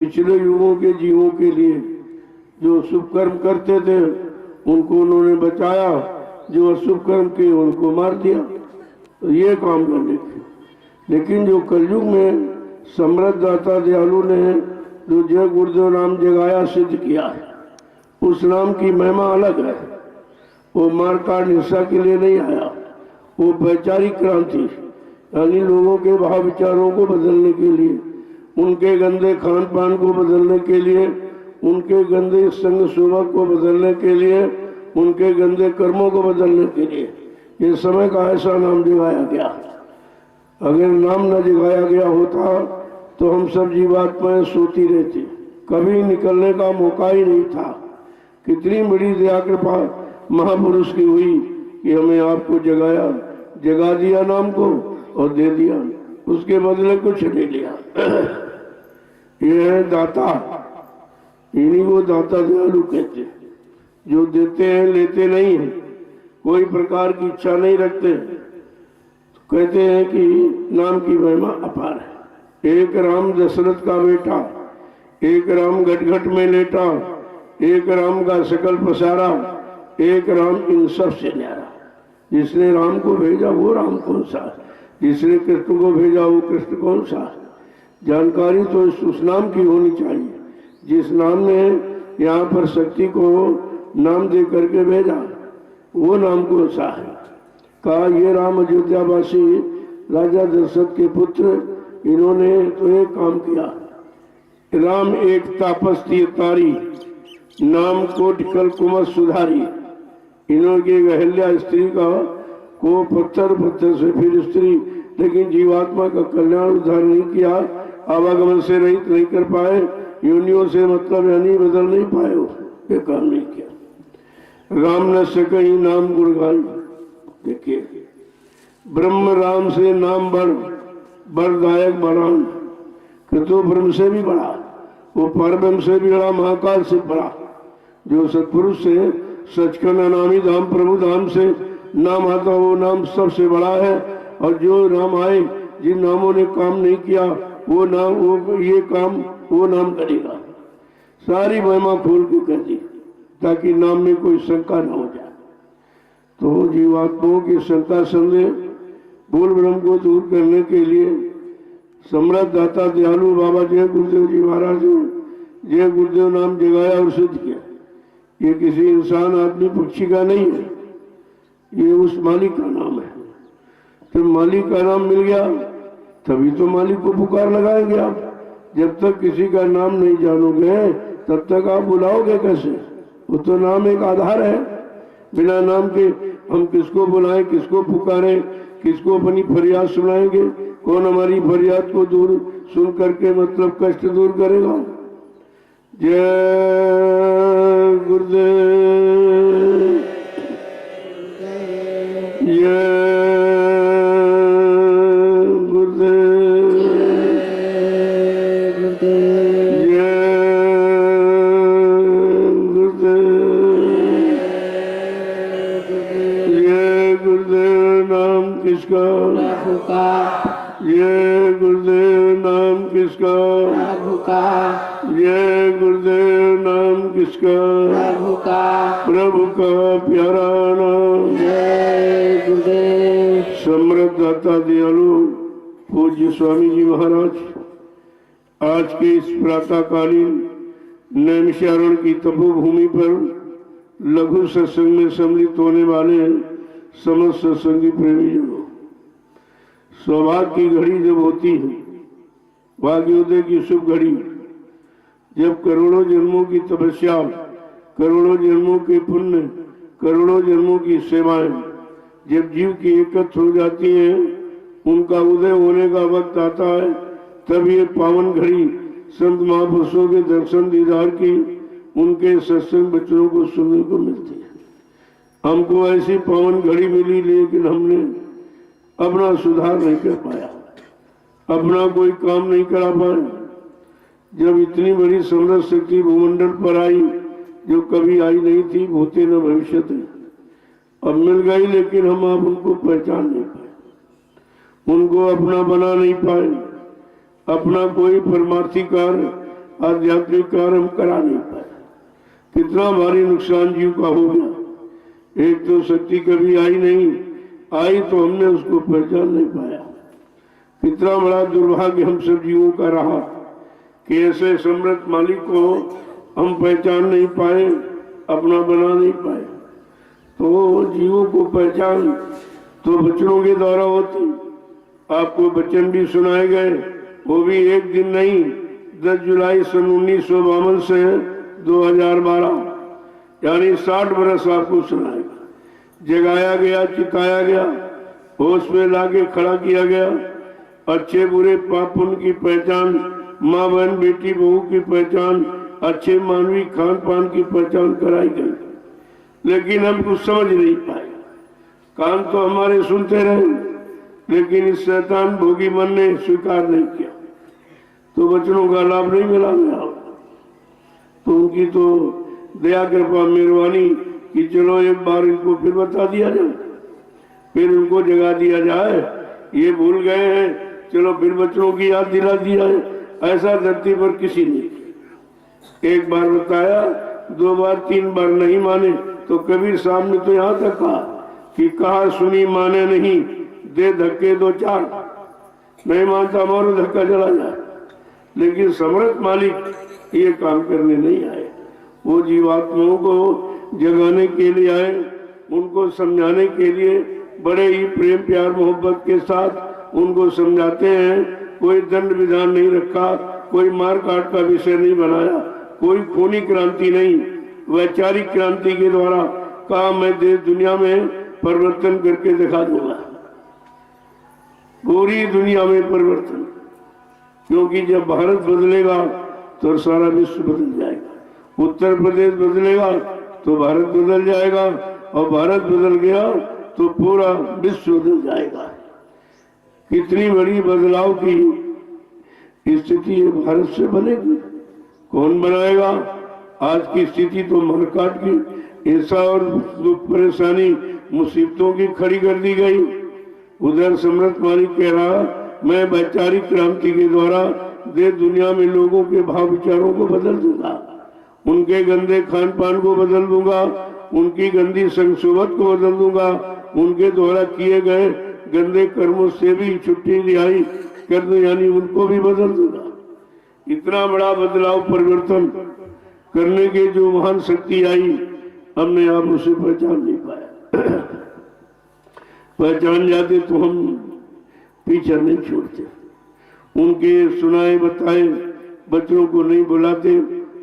पिछले युगों के जीवों के लिए जो शुभ कर्म करते थे उनको उन्होंने बचाया, जो अशुभ कर्म किए उनको मार दिया। तो ये काम करने के। लेकिन जो कलयुग में समृद्ध दाता दयालु ने जो जय गुरुदेव नाम जगाया सिद्ध किया है, उस नाम की महिमा अलग है। वो मार काट हिंसा के लिए नहीं आया, वो वैचारिक क्रांति यानी लोगों के भाव विचारों को बदलने के लिए, उनके गंदे खान पान को बदलने के लिए, उनके गंदे संग सुबह को बदलने के लिए, उनके गंदे कर्मों को बदलने के लिए ये समय का ऐसा नाम जगाया गया। अगर नाम न जगाया गया होता तो हम सब जीवात्माएं सोती रहती, कभी निकलने का मौका ही नहीं था। कितनी बड़ी दया कृपा महापुरुष की हुई कि हमें आपको जगाया, जगा दिया नाम को और दे दिया, उसके बदले कुछ नहीं लिया। ये है दाता, इन्हीं को दाता दयालु कहते हैं, जो देते हैं लेते नहीं है, कोई प्रकार की इच्छा नहीं रखते। तो कहते हैं कि नाम की महिमा अपार है। एक राम दशरथ का बेटा, एक राम घट घट में लेटा, एक राम का सकल पसारा, एक राम इन सब से न्यारा। जिसने राम को भेजा वो राम कौन सा, जिसने कृष्ण को भेजा वो कृष्ण कौन सा। जानकारी तो उस नाम की होनी चाहिए जिस नाम ने यहाँ पर शक्ति को नाम दे करके भेजा, वो नाम कौन सा है। कहा ये राम अयोध्यावासी राजा दशरथ के पुत्र, इन्होंने तो एक काम किया। राम एक तापस तीर्थारी, नाम कोटि कल कुमत सुधारी। इन्होंने अहल्या स्त्री का को पत्थर पत्थर से फिर स्त्री, लेकिन जीवात्मा का कल्याण उद्धार नहीं किया, आवागमन से रहित नहीं कर पाए, योनियों से मतलब यानी बदल नहीं पाए, ये काम नहीं किया। राम न सके नाम गुणगान। देखिए ब्रह्म राम से नाम बड़दायक बड़ान, तो ब्रह्म से भी बड़ा, वो परब्रह्म से भी बड़ा, महाकाल से बड़ा। जो सत्पुरुष से सचखंड अनामी धाम प्रभु धाम से नाम आता वो नाम सबसे बड़ा है। और जो नाम आए जिन नामों ने काम नहीं किया वो नाम वो ये काम वो नाम करेगा। सारी महिमा खोल के कर दी ताकि नाम में कोई शंका न हो जाए। तो जीवात्माओं की शंका संदेह बोल ब्रह्म को दूर करने के लिए सम्राट दाता दयालु बाबा जय गुरुदेव जी महाराज ने जय गुरुदेव नाम जगाया और सिद्ध किया। ये किसी इंसान आदमी पक्षी का नहीं है, ये उस मालिक का नाम है। तो मालिक का नाम मिल गया तभी तो मालिक को पुकार लगाएंगे आप। जब तक किसी का नाम नहीं जानोगे तब तक आप बुलाओगे कैसे। वो तो नाम एक आधार है, बिना नाम के हम किसको बुलाएं, किसको पुकारें, किसको अपनी फरियाद सुनाएंगे। कौन हमारी फरियाद को दूर सुन करके मतलब कष्ट दूर करेगा। जय गुरुदेव, जय गुरुदेव, जय गुरुदेव, जय गुरुदेव नाम किसका, जय गुरुदेव नाम किसका, जय गुरुदेव नाम किसका, प्रभु का प्यारा नाम। जय गुरुदेव। समृद्ध दाता दयालु पूज्य स्वामी जी महाराज आज के इस प्रातःकालीन नैमिषारण्य की तपोभूमि पर लघु सत्संग में सम्मिलित होने वाले समस्त सत्संगी प्रेमी जनों, सौभाग्य की घड़ी जब होती है, भाग्योदय की शुभ घड़ी, जब करोड़ों जन्मों की तपस्या, करोड़ों जन्मों के पुण्य, करोड़ों जन्मों की सेवाएं जब जीव की एकत्र हो जाती हैं, उनका उदय होने का वक्त आता है, तब ये पावन घड़ी संत महापुरुषों के दर्शन दीदार की, उनके सत्संग वचनों को सुनने को मिलती है। हमको ऐसी पावन घड़ी मिली, लेकिन हमने अपना सुधार नहीं कर पाया, अपना कोई काम नहीं करा पाए। जब इतनी बड़ी समृद्ध शक्ति भूमंडल पर आई जो कभी आई नहीं थी, भूते न भविष्य थे, अब मिल गई, लेकिन हम आप उनको पहचान नहीं पाए, उनको अपना बना नहीं पाए, अपना कोई परमार्थी कार्य आध्यात्मिक कार्य हम करा नहीं पाए। कितना भारी नुकसान जीव का हो गया। एक तो शक्ति कभी आई नहीं, आई तो हमने उसको पहचान नहीं पाया। कितना बड़ा दुर्भाग्य हम सब जीवों का रहा कि ऐसे समृद्ध मालिक को हम पहचान नहीं पाए, अपना बना नहीं पाए। तो जीवों को पहचान तो वचनों के द्वारा होती। आपको वचन भी सुनाए गए, वो भी एक दिन नहीं, 10 जुलाई सन 1952 से 2012, यानी 60 बरस आपको सुनाएगा। जगाया गया, चिताया गया, होश में लाके खड़ा किया गया। अच्छे बुरे पाप पुण्य की पहचान, माँ बहन बेटी बहू की पहचान, अच्छे मानवीय खान पान की पहचान कराई गई। लेकिन हम कुछ समझ नहीं पाए। कान तो हमारे सुनते रहे, लेकिन इस शैतान भोगी मन ने स्वीकार नहीं किया, तो वचनों का लाभ नहीं मिला मेरा। तो उनकी तो दया कृपा मेहरबानी कि चलो एक बार इनको फिर बता दिया जाए, फिर उनको जगा दिया जाए। ये भूल गए हैं, चलो फिर बच्चों की याद दिला दिया है। ऐसा धरती पर किसी ने एक बार बताया, 2 बार 3 बार नहीं माने। तो कबीर साहब ने तो यहाँ तक कहा कि कहा सुनी माने नहीं, दे धक्के 2-4। नहीं मानता मारो, धक्का चला जाए। लेकिन समर्थ मालिक ये काम करने नहीं आए। वो जीवात्माओं को जगाने के लिए आए, उनको समझाने के लिए बड़े ही प्रेम प्यार मोहब्बत के साथ उनको समझाते हैं। कोई दंड विधान नहीं रखा, कोई मार काट का विषय नहीं बनाया, कोई खूनी क्रांति नहीं, वैचारिक क्रांति के द्वारा कहा मैं देश दुनिया में परिवर्तन करके दिखा दूंगा, पूरी दुनिया में परिवर्तन। क्योंकि जब भारत बदलेगा तो सारा विश्व बदल जाएगा। उत्तर प्रदेश बदलेगा तो भारत बदल जाएगा, और भारत बदल गया तो पूरा विश्व बदल जाएगा। कितनी बड़ी बदलाव की स्थिति भारत से बनेगी। कौन बनाएगा? आज की स्थिति तो मरकाट की हिंसा और दुख परेशानी मुसीबतों की खड़ी कर दी गई। उधर समृद्ध मालिक कह रहा मैं वैचारिक क्रांति के द्वारा देश दुनिया में लोगों के भाव विचारों को बदल दूंगा, उनके गंदे खान पान को बदल दूंगा, उनकी गंदी संशोभत को बदल दूंगा, उनके द्वारा किए गए गंदे कर्मों से भी छुट्टी रिहाई कर दूं, यानी उनको भी बदल दूंगा। इतना बड़ा बदलाव परिवर्तन करने की जो महान शक्ति आई, हमने आप उसे पहचान नहीं पाया। पहचान जाते तो हम पीछा नहीं छोड़ते। उनके सुनाए बताए बच्चों को नहीं बुलाते,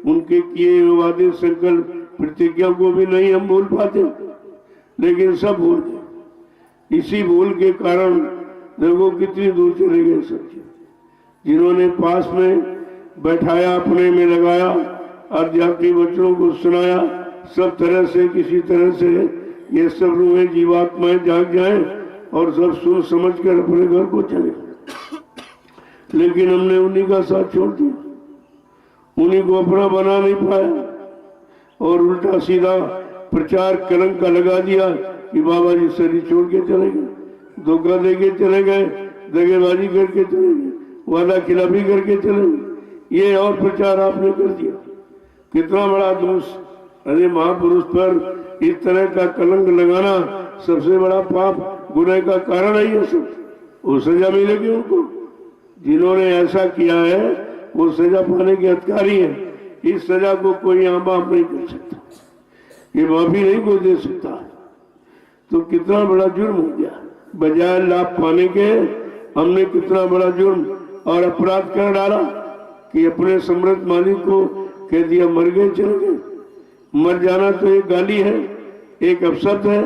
उनके किए वादे संकल्प प्रतिज्ञा को भी नहीं हम भूल पाते, लेकिन सब भूल गए। इसी भूल के कारण देखो कितनी दूर चले गए सब। जिन्होंने पास में बैठाया, अपने में लगाया, आध्यात्मिक बच्चों को सुनाया, सब तरह से किसी तरह से ये सब रूहें जीवात्माएं जाग जाएं और सब सुन समझ कर अपने घर को चले। लेकिन हमने उन्हीं का साथ छोड़ दिया, उन्हीं को अपना बना नहीं पाया और उल्टा सीधा प्रचार कलंक का लगा दिया कि बाबा जी शरीर छोड़ के चले गए, धोखा दे के चले गए, दगेबाजी करके चले गए, वादा खिलाफी करके चले गए। ये और प्रचार आपने कर दिया। कितना बड़ा दोष। अरे महापुरुष पर इस तरह का कलंक लगाना सबसे बड़ा पाप गुनाह का कारण है। ये सब वो सजा मिलेगी उनको। जिन्होंने ऐसा किया है वो सजा पाने के अधिकारी है। इस सजा को कोई यहाँ माफ नहीं कर सकता, ये माफी नहीं कोई दे सकता। तो कितना बड़ा जुर्म हो गया। बजाय लाभ पाने के हमने कितना बड़ा जुर्म और अपराध कर डाला कि अपने समृद्ध मालिक को कह दिया मर गए चले गए। मर जाना तो एक गाली है, एक अपशब्द है।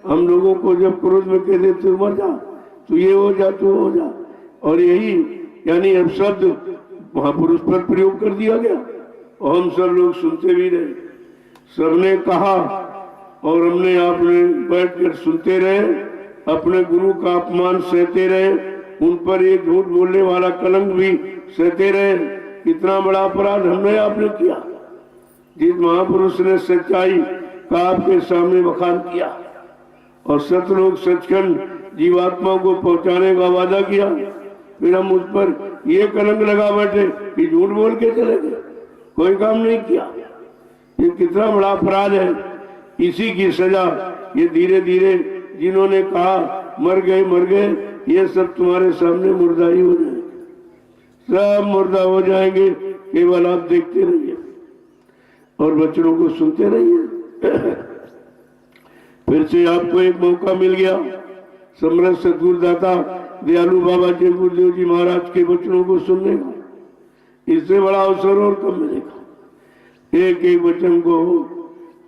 हम लोगों को जब क्रोध में कह देते मर जा, तो ये हो जा, तो हो जा, और यही यानी अपशब्द महापुरुष पर प्रयोग कर दिया गया और हम सब लोग सुनते भी रहे। सबने कहा और हमने आपने बैठकर सुनते रहे, अपने गुरु का अपमान सहते रहे, उन पर एक झूठ बोलने वाला कलंक भी सहते रहे। कितना बड़ा अपराध हमने आपने किया। जिस महापुरुष ने सच्चाई का आपके सामने बखान किया और सतलोक सचखंड जीवात्मा को पहुंचाने का वादा किया, फिर हम उस पर ये कलंक लगा बैठे कि झूठ बोल के चले गए। कोई काम नहीं किया। ये कितना बड़ा अपराध है। इसी की सजा ये धीरे धीरे जिन्होंने कहा मर गए, ये सब तुम्हारे सामने मुर्दा ही हो जाएंगे, सब मुर्दा हो जाएंगे। केवल आप देखते रहिए और बच्चों को सुनते रहिए। फिर से आपको एक मौका मिल गया समर्थ सद्गुरुदाता दयालु बाबा जय गुरुदेव जी महाराज के वचनों को सुनने का। इससे बड़ा अवसर और कब मिलेगा। एक एक वचन को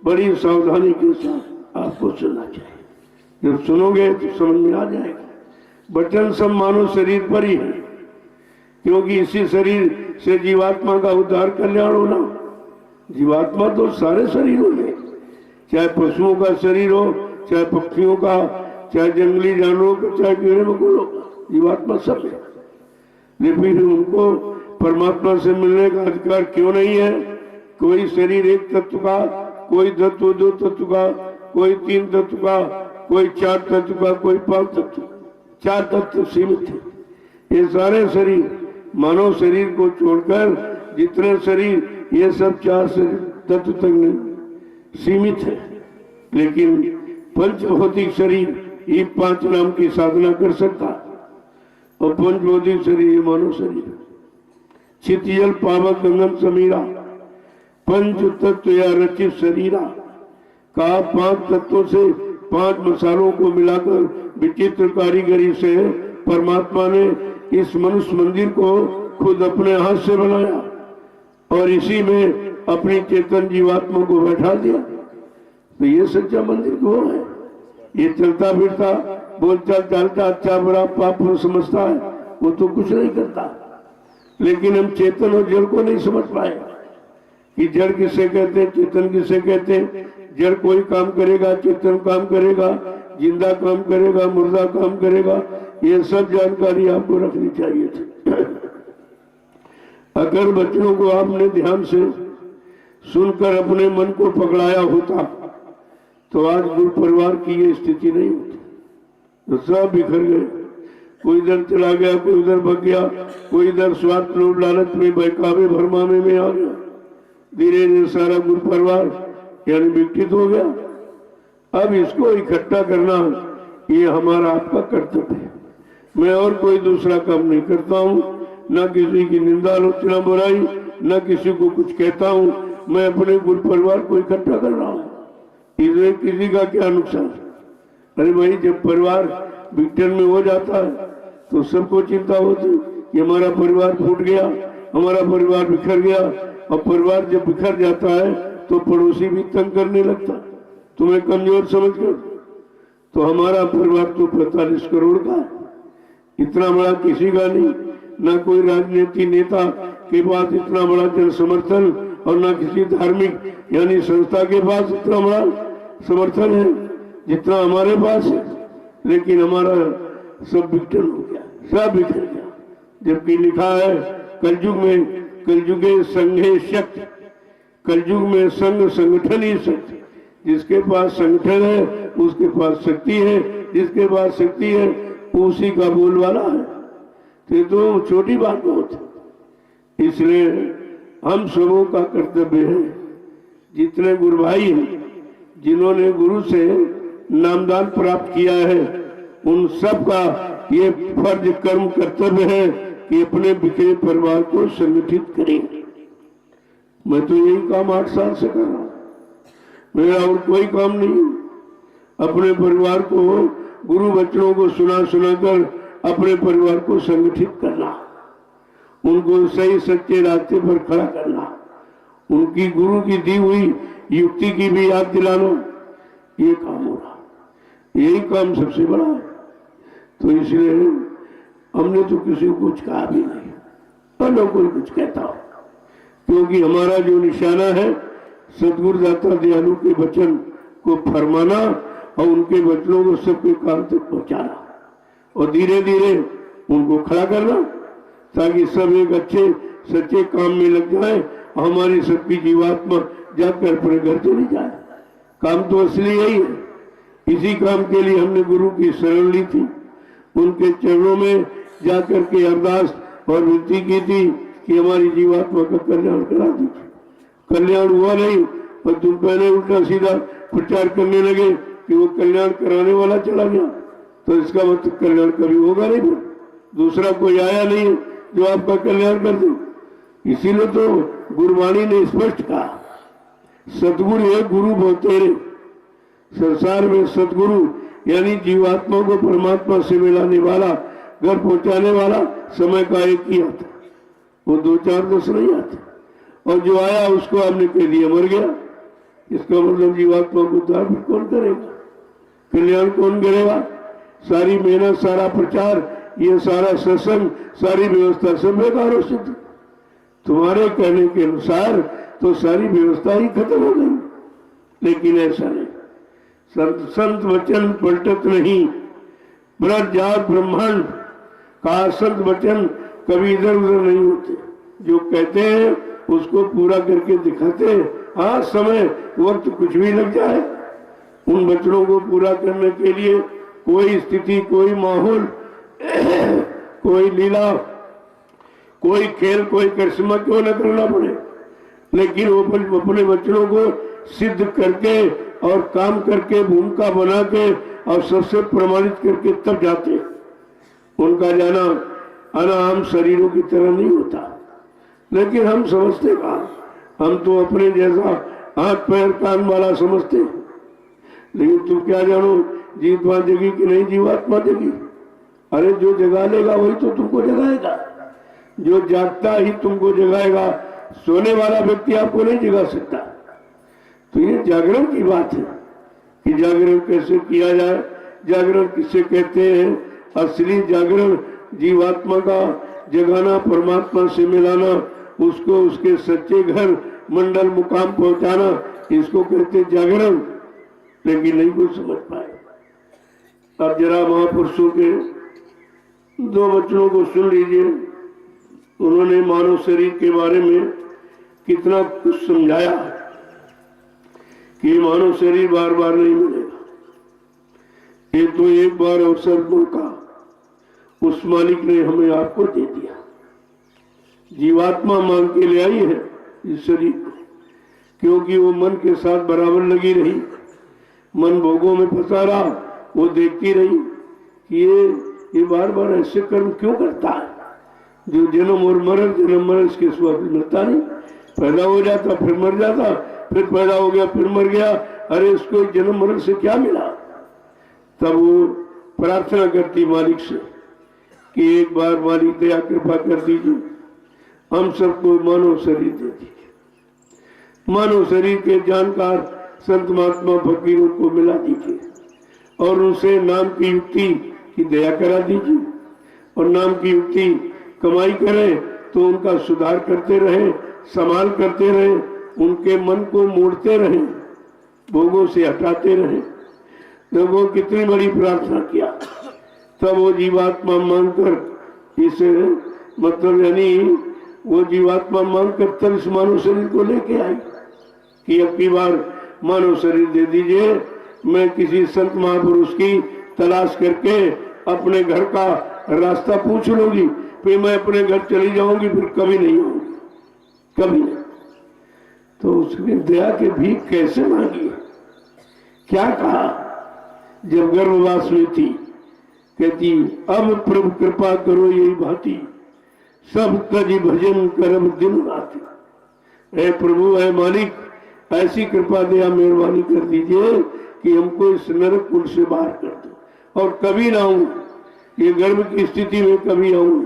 बड़ी सावधानी के साथ आपको सुनना चाहिए। जब सुनोगे तो समझ में आ जाएगा। वचन सब मानव शरीर पर ही है, क्योंकि इसी शरीर से जीवात्मा का उद्धार कल्याण होना। जीवात्मा तो सारे शरीरों में, चाहे पशुओं का शरीर हो, चाहे पक्षियों का, चाहे जंगली जानवरों का, चाहे कीड़े मकोड़ों का, जीवात्मा सब है। लेकिन उनको परमात्मा से मिलने का अधिकार क्यों नहीं है? कोई शरीर एक तत्व का, कोई तत्व दो तत्व का, कोई तीन तत्व का, कोई चार तत्व का, कोई पांच तत्व, चार तत्व सीमित है। ये सारे शरीर मानव शरीर को छोड़कर जितने शरीर, ये सब चार शरीर तत्व तक नहीं सीमित है। लेकिन पंच भौतिक शरीर ये पांच नाम की साधना कर सकता, और पंच भौतिक शरीर ये मानव शरीर। चित जल पावक गंगम समीरा, पंच तत्व या रचित शरीरा का पांच तत्वों से पांच मसालों को मिलाकर विचित्र कारीगरी से परमात्मा ने इस मनुष्य मंदिर को खुद अपने हाथ से बनाया और इसी में अपनी चेतन जीवात्मा को बैठा दिया। तो ये सच्चा मंदिर वो है। ये चलता फिरता बोलचाल चालता अच्छा बुरा पाप समझता है, वो तो कुछ नहीं करता। लेकिन हम चेतन और जड़ को नहीं समझ पाए कि जड़ किसे कहते हैं, चेतन किसे कहते हैं। जड़ कोई काम करेगा, चेतन काम करेगा, जिंदा काम करेगा, मुर्दा काम करेगा। ये सब जानकारी आपको रखनी चाहिए थी। अगर बच्चों को आपने ध्यान से सुनकर अपने मन को पकड़ाया होता तो आज गुरु परिवार की ये स्थिति नहीं होती। तो सब बिखर गए, कोई इधर चला गया, कोई उधर भग गया, कोई इधर स्वार्थ लोभ लालच में बहकावे भरमावे में आ गया। धीरे धीरे सारा गुरु परिवार यानी विकसित हो गया। अब इसको इकट्ठा करना ये हमारा आपका कर्तव्य है। मैं और कोई दूसरा काम नहीं करता हूँ, न किसी की निंदा आलोचना बुराई, न किसी को कुछ कहता हूँ। मैं अपने गुरु परिवार को इकट्ठा कर रहा हूँ। इसमें किसी का क्या नुकसान? अरे भाई, जब परिवार विघटन में हो जाता है तो सबको चिंता होती कि हमारा परिवार फूट गया, हमारा परिवार बिखर गया। और परिवार जब बिखर जाता है तो पड़ोसी भी तंग करने लगता, तुम्हें कमजोर समझकर। तो हमारा परिवार तो 45 करोड़ का है, इतना बड़ा किसी का नहीं। न कोई राजनीतिक नेता के पास इतना बड़ा जन समर्थन और न किसी धार्मिक यानी संस्था के पास इतना बड़ा समर्थन है जितना हमारे पास है। लेकिन हमारा सब विघटन हो गया, सब बिखर गया। जबकि लिखा है कलयुगे संघे शक्ति, कलयुग में संघ संगठन ही शक्ति। जिसके पास संगठन है उसके पास शक्ति है, जिसके पास शक्ति है उसी का बोलवाला है। तो छोटी बात बहुत है। इसलिए हम सबों का कर्तव्य है, जितने गुरु भाई हैं जिन्होंने गुरु से नामदान प्राप्त किया है, उन सब का ये फर्ज कर्म कर्तव्य है कि अपने बिखरे परिवार को संगठित करें। मैं तो यही काम 8 साल से कर रहा हूँ, मेरा और कोई काम नहीं। अपने परिवार को गुरु वचनों को सुना सुनाकर अपने परिवार को संगठित करना, उनको सही सच्चे रास्ते पर खड़ा करना, उनकी गुरु की दी हुई युक्ति की भी याद दिलाना, ये काम हो रहा। यही काम सबसे बड़ा है। तो इसलिए हमने तो किसी को कुछ कहा भी नहीं, और न कोई कुछ कहता हो, क्योंकि हमारा जो निशाना है सद्गुरुदाता दयालु के वचन को फरमाना और उनके वचनों को सबके कान तक पहुंचाना और धीरे धीरे उनको खड़ा करना, ताकि सब एक अच्छे सच्चे काम में लग जाए। हमारी सबकी जीवात्मा जाकर अपने घर चली जाए। काम तो असली यही है। इसी काम के लिए हमने गुरु की शरण ली थी, उनके चरणों में जाकर के अरदास और विनती की थी कि हमारी जीवात्मा का कल्याण करा दीजिए। कल्याण हुआ नहीं और तुम पहले उल्टा सीधा प्रचार करने लगे कि वो कल्याण कराने वाला चला गया, तो इसका मतलब कल्याण कभी होगा नहीं। दूसरा कोई आया नहीं जो आपका कल्याण कर दे। इसीलिए तो गुरुवाणी ने स्पष्ट कहा, सतगुरु है गुरु बहुत तेरे। संसार में सतगुरु यानी जीवात्मा को परमात्मा से मिलाने वाला, घर पहुंचाने वाला समय का एक ही आता, वो 2-4-10 नहीं आते। और जो आया उसको आपने कह दिया मर गया। इसका मतलब जीवात्मा को उद्धार भी कौन करेगा, कल्याण कौन करेगा? सारी मेहनत, सारा प्रचार, ये सारा सत्संग, सारी व्यवस्था सब बेकार हो सकती। तुम्हारे कहने के अनुसार तो सारी व्यवस्था ही खत्म हो गई, लेकिन ऐसा नहीं। संत वचन पलटत नहीं, ब्रज जात ब्रह्मांड का संत वचन कभी इधर उधर नहीं होते। जो कहते हैं उसको पूरा करके दिखाते हैं। हाँ, समय वक्त कुछ भी लग जाए, उन वचनों को पूरा करने के लिए कोई स्थिति, कोई माहौल, कोई लीला, कोई खेल, कोई करिश्मा क्यों न करना पड़े, लेकिन वो अपने वचनों को सिद्ध करके और काम करके, भूमिका बना के और सबसे प्रमाणित करके तब जाते। उनका जाना आना आम शरीरों की तरह नहीं होता। लेकिन हम समझते कहाँ, हम तो अपने जैसा हाथ पैर कान वाला समझते। लेकिन तुम क्या जानो जीवात्मा जगी कि नहीं जीवात्मा जगी? अरे जो जगा लेगा वही तो तुमको जगाएगा, जो जागता ही तुमको जगाएगा। सोने वाला व्यक्ति आपको नहीं जगा सकता। तो ये जागरण की बात है कि जागरण कैसे किया जाए। जागरण किसे कहते हैं? असली जागरण जीवात्मा का जगाना, परमात्मा से मिलाना, उसको उसके सच्चे घर मंडल मुकाम पहुंचाना, इसको कहते जागरण। लेकिन नहीं कुछ समझ पाए। अब जरा महापुरुषों के 2 वचनों को सुन लीजिए। उन्होंने मानव शरीर के बारे में कितना कुछ समझाया कि मानव शरीर बार बार नहीं मिलेगा। ये तो एक बार अवसर मौका उस मालिक ने हमें आपको दे दिया। जीवात्मा मांग के ले आई है इस शरीर को, क्योंकि वो मन के साथ बराबर लगी रही, मन भोगों में फंसा रहा। वो देखती रही कि ये बार बार ऐसे कर्म क्यों करता है, जो जन्म और मरण, जन्म मरण इसके सिवा मिलता नहीं। पैदा हो जाता फिर मर जाता, फिर पैदा हो गया फिर मर गया। अरे इसको जन्म मरण से क्या मिला? तब वो प्रार्थना करती मालिक से कि एक बार मालिक दया कृपा कर दीजिए, हम सबको मानव शरीर दे दीजिए। मानव शरीर के जानकार संत महात्मा फकीरों को मिला दीजिए और उनसे नाम की युक्ति की दया करा दीजिए। और नाम की युक्ति कमाई करें तो उनका सुधार करते रहे, संभाल करते रहे, उनके मन को मोड़ते रहे, भोगों से हटाते रहे। तो वो कितनी बड़ी प्रार्थना किया। तब वो जीवात्मा मांगकर इसे मतलब यानी वो जीवात्मा मांगकर तब इस मानव शरीर को लेके आई कि अब की बार मानव शरीर दे दीजिए। मैं किसी संत महापुरुष की तलाश करके अपने घर का रास्ता पूछ लूंगी, फिर मैं अपने घर चली जाऊंगी, फिर कभी नहीं आऊंगी, कभी नहीं। तो उसने दया के भीख कैसे मांगी, क्या कहा? जब गर्भवास में थी, कहती अब प्रभु कृपा करो यही भांति, सब तज भजन करब दिन रात। ऐ प्रभु, ऐ मालिक, ऐसी कृपा दया मेहरबानी कर दीजिए कि हमको इस नरक कुल से बाहर कर दो और कभी ना आऊं, ये गर्भ की स्थिति में कभी आऊं।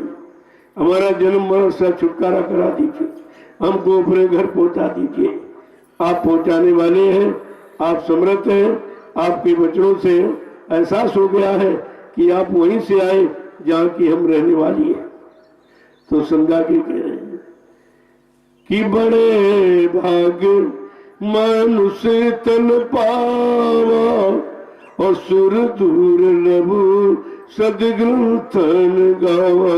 हमारा जन्म मरण से छुटकारा करा दीजिए, हमको अपने घर पहुंचा दीजिए। आप पहुंचाने वाले हैं, आप समर्थ हैं। आपके वचनों से एहसास हो गया है कि आप वहीं से आए जहाँ की हम रहने वाली है। तो समझा के कह रहे हैं कि बड़े भाग मनुष्य तन पावा और सुर दूर लबू सदग्रंथन गावा।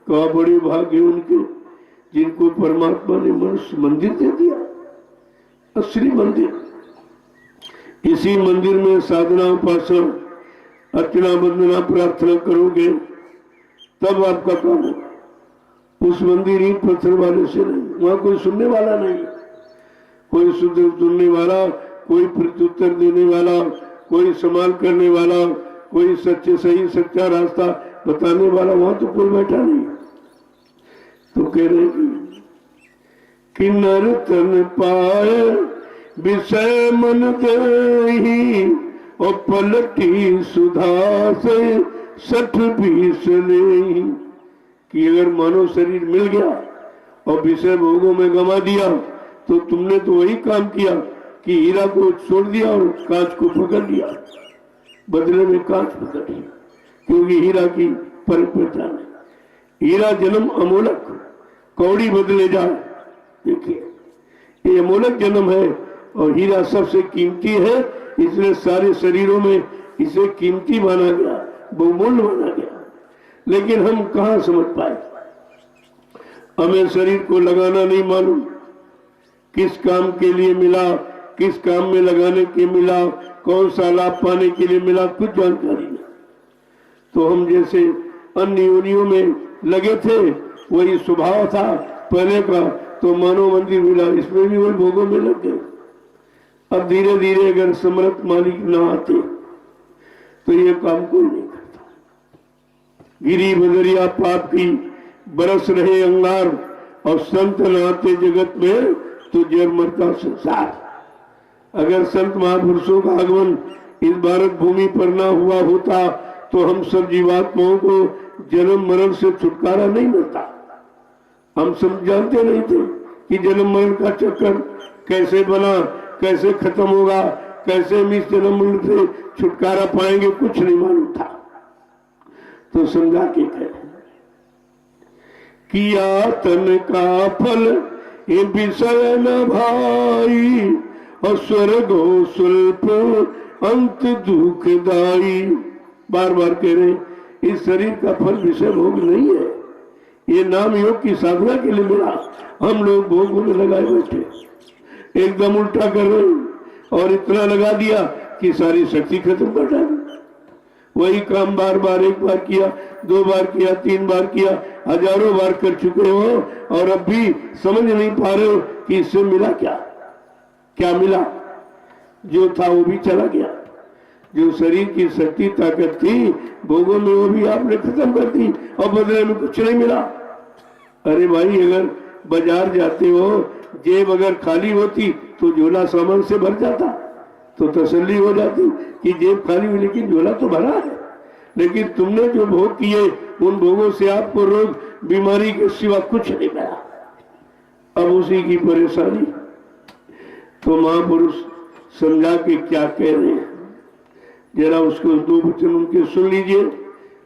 का बड़े भाग्य उनके जिनको परमात्मा ने मनुष्य मंदिर दे दिया, असली मंदिर। इसी मंदिर में साधना उपासना अर्चना वंदना प्रार्थना करोगे तब आपका काम होगा। उस मंदिर ईंट पत्थर वाले से नहीं, वहां कोई सुनने वाला नहीं, कोई सुनने वाला, कोई प्रत्युत्तर देने वाला, कोई संभाल करने वाला, कोई सच्चे सही सच्चा रास्ता बताने वाला वहां तो कोई बैठा नहीं। तो कह रहे कि नर तन पाए विषय मन देही और पलटी सुधा से 60-20 नहीं। कि अगर मानव शरीर मिल गया और विषय भोगों में गंवा दिया तो तुमने तो वही काम किया कि हीरा को छोड़ दिया और कांच को पकड़ लिया, बदले में कांच पकड़ लिया, क्योंकि हीरा की पहचान है। हीरा जन्म अमोलक, कौड़ी बदले जा। देखिए ये अमोलक जन्म है और हीरा सबसे कीमती है, इसलिए सारे शरीरों में इसे कीमती माना गया, बहुमूल्य माना गया। लेकिन हम कहाँ समझ पाए, हमें शरीर को लगाना नहीं मालूम, किस काम के लिए मिला, किस काम में लगाने के मिला, कौन सा लाभ पाने के लिए मिला, कुछ जानकारी नहीं। तो हम जैसे अन्य योनियों में लगे थे, वही स्वभाव था पहले का, तो मानव मंदिर मिला, इसमें भी वही भोगों में लग गए। अब धीरे धीरे अगर समर्थ मालिक ना आते तो ये काम कोई नहीं करता। गिरी बदरिया पाप की बरस रहे अंगार और संत न आते जगत में तो जर मरता संसार। अगर संत महापुरुषों का आगमन इस भारत भूमि पर ना हुआ होता तो हम सब जीवात्माओं को जन्म मरण से छुटकारा नहीं मिलता। हम सब जानते नहीं थे कि जन्म मरण का चक्कर कैसे बना, कैसे खत्म होगा, कैसे हम इस जन्म मरण से छुटकारा पाएंगे, कुछ नहीं मालूम था। तो समझा के कह किया तन का फल ये विषय न भाई और स्वर्गो स्वल्प अंत दुखदाई। बार बार कह रहे इस शरीर का फल विषय भोग नहीं है, ये नाम योग की साधना के लिए मिला। हम लोग भोगों में लगाए बैठे, एकदम उल्टा कर रहे और इतना लगा दिया कि सारी शक्ति खत्म कर डाली। वही काम बार बार, एक बार किया, 2 बार किया, 3 बार किया, हजारों बार कर चुके हो और अब भी समझ नहीं पा रहे हो कि इससे मिला क्या। क्या मिला? जो था वो भी चला गया, जो शरीर की शक्ति ताकत थी भोगों में वो भी आपने खत्म कर दी और बदले में कुछ नहीं मिला। अरे भाई अगर बाजार जाते हो, जेब अगर खाली होती तो झोला सामान से भर जाता, तो तसल्ली हो जाती कि जेब खाली हुई लेकिन झोला तो भरा है। लेकिन तुमने जो भोग किए उन भोगों से आपको रोग बीमारी के सिवा कुछ नहीं मिला, अब उसी की परेशानी। तो महापुरुष समझा के क्या कह रहे हैं, जरा उसको 2 वचन उनके सुन लीजिए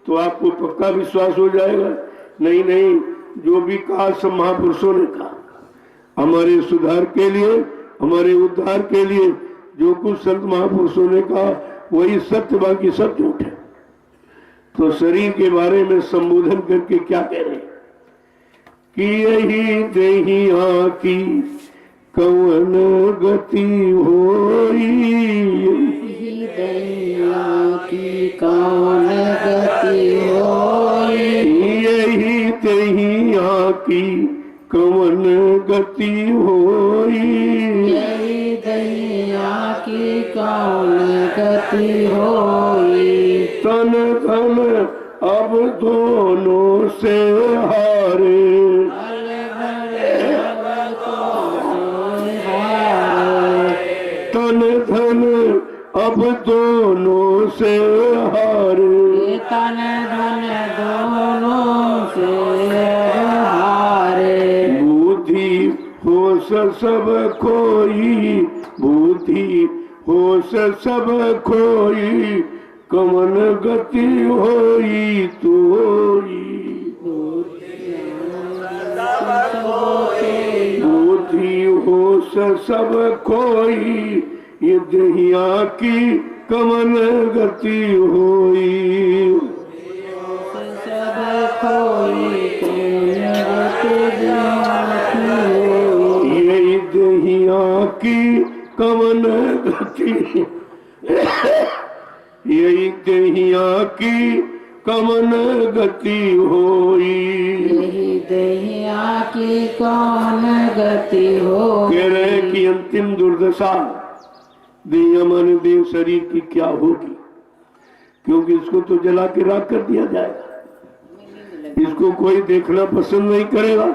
तो आपको पक्का विश्वास हो जाएगा। नहीं नहीं, जो भी कहा सब महापुरुषों ने कहा, हमारे सुधार के लिए, हमारे उद्धार के लिए जो कुछ संत महापुरुषों ने कहा वही सत्य, बाकी सब झूठ है। तो शरीर के बारे में संबोधन करके क्या कह रहे हैं कि यही देहिया की कौन गति होई, की कौन गति होई, यही देहिया की कौन गति होई, यही दहिया की कौन गति होई। तन धन अब दोनों से हारे, तन धन अब दोनों से हारे, तन धन दोनों से हारे। बुद्धि होश सब खोई, बुद्धि होश सब खोई, कमन गति होई तोई, बुद्धि होश सब खोई, ये दहिया की कमन गति होई, सब खोई ये दहिया की कमन गति, यही दहिया की कमन गति होई, यही दहिया की कौन गति हो। कह रहे की अंतिम दुर्दशा देह माने देह शरीर की क्या होगी, क्योंकि इसको तो जला के राख कर दिया जाएगा, इसको कोई देखना पसंद नहीं करेगा।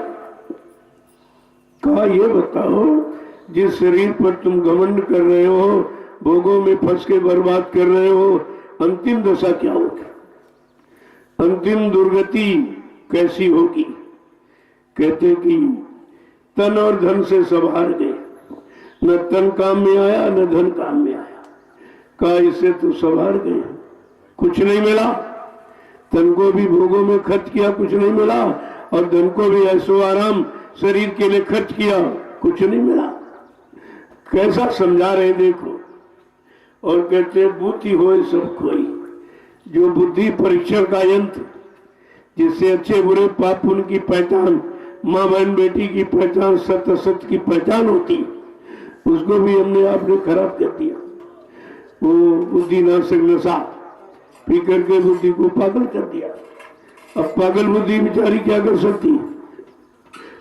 कहा ये बताओ, जिस शरीर पर तुम घमंड कर रहे हो, भोगों में फंस के बर्बाद कर रहे हो, अंतिम दशा क्या होगी, अंतिम दुर्गति कैसी होगी। कहते कि तन और धन से सब हार गए, न तन काम में आया न धन काम में आया। कहा इससे तो सब हार गए, कुछ नहीं मिला, तन को भी भोगों में खर्च किया, कुछ नहीं मिला, और धन को भी ऐसो आराम शरीर के लिए खर्च किया, कुछ नहीं मिला। कैसा समझा रहे देखो। और कहते बुद्धि होए सब कोई, जो बुद्धि परीक्षण का यंत्र, जिससे अच्छे बुरे पाप पुण्य की पहचान, माँ बहन बेटी की पहचान, सत्य असत्य की पहचान होती, उसको भी हमने आपने खराब कर दिया। वो बुद्धि नाशक नशा पी करके बुद्धि को पागल कर दिया। अब पागल बुद्धि बेचारी क्या कर सकती।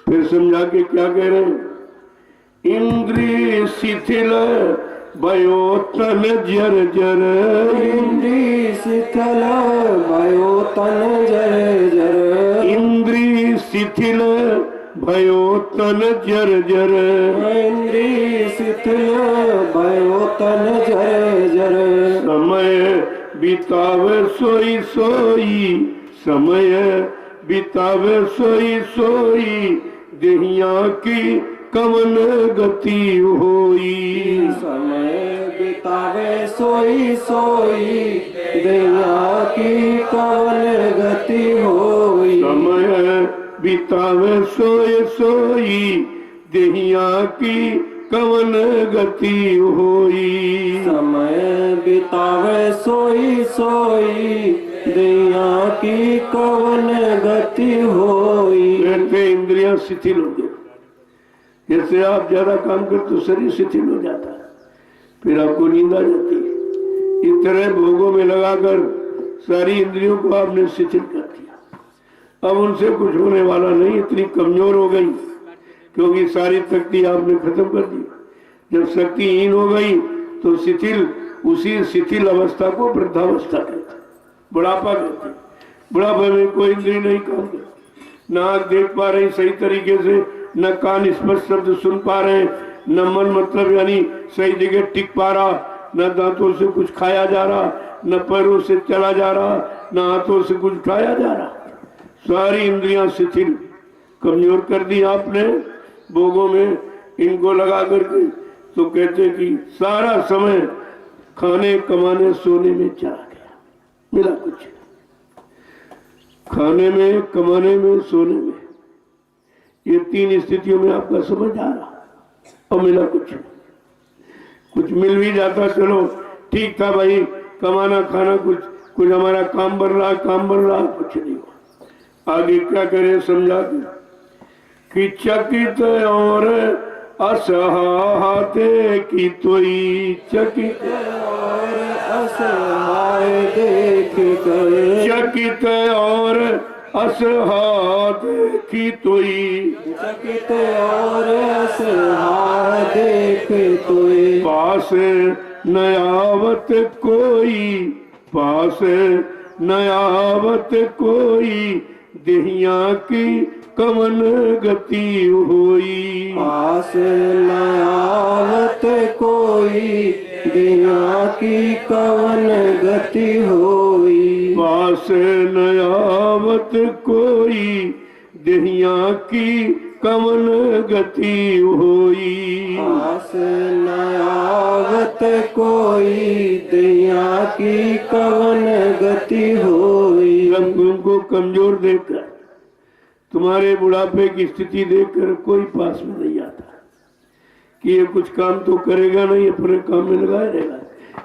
फिर समझा के क्या कह रहे हैं, इंद्रिय शिथिल भयो तन जर जर, इंद्रिय शिथिल भयो तन जर जर, इंद्रिय शिथिल भयो तन जर जर, इंद्रिय शिथिल भयो तन जर जर, समय बितावे सोई सोई, समय बितावे सोई सोई, देहिया की कवन गति होई। समय बितावे सोई सोई, देहिया की कवन गति होई। समय बितावे सोए सोई, देहिया की कवन गति होई। समय बितावे सोई सोई, देहिया की कवन गति होई। कहते इंद्रियां शिथिल हो गई। जैसे आप ज्यादा काम करते तो शरीर शिथिल हो जाता है, फिर आपको नींद आ जाती है। इस तरह भोगों में लगाकर सारी इंद्रियों को आपने शिथिल कर दिया। अब उनसे कुछ होने वाला नहीं, इतनी कमजोर हो गई, क्योंकि सारी शक्ति आपने खत्म कर दी। जब शक्तिहीन हो गई तो शिथिल, उसी शिथिल अवस्था को वृद्धावस्था कहते, बुढ़ापा कहते। बुढ़ापे में कोई इंद्रिय नहीं काम करती, ना आँख देख पा रही सही तरीके से, न कान स्पष्ट शब्द सुन पा रहे, न मन मतलब यानी सही जगह टिक पा रहा, न दांतों से कुछ खाया जा रहा, न पैरों से चला जा रहा, न हाथों से कुछ खाया जा रहा। सारी इंद्रियां शिथिल कमजोर कर दी आपने भोगों में इनको लगा करके। तो कहते कि सारा समय खाने कमाने सोने में चला गया, मिला कुछ खाने में, कमाने में, सोने में। ये तीन स्थितियों में आपका समझ आ रहा, और मिला कुछ मिल भी जाता, चलो ठीक था भाई, कमाना खाना कुछ हमारा काम बन रहा, कुछ नहीं हुआ। आगे क्या करें समझा कि चकित और असहाते की तोई, चकित और असहाय देख कर, चकित और असहाय देखी तोई, चकित और असहाय देख तोय, पास न आवत कोई, पास न आवत कोई, देहिया की कवन गति होई। पास न आवत कोई, देहिया की कवन गति होई। पास न आवत कोई, देहिया की कवन गति होई। पास न आवत कोई, देहिया की कवन गति होई। जब तुमको कमजोर देखकर, तुम्हारे बुढ़ापे की स्थिति देखकर कोई पास में नहीं आता कि ये कुछ काम तो करेगा नहीं, अपने काम में लगाए रहेगा,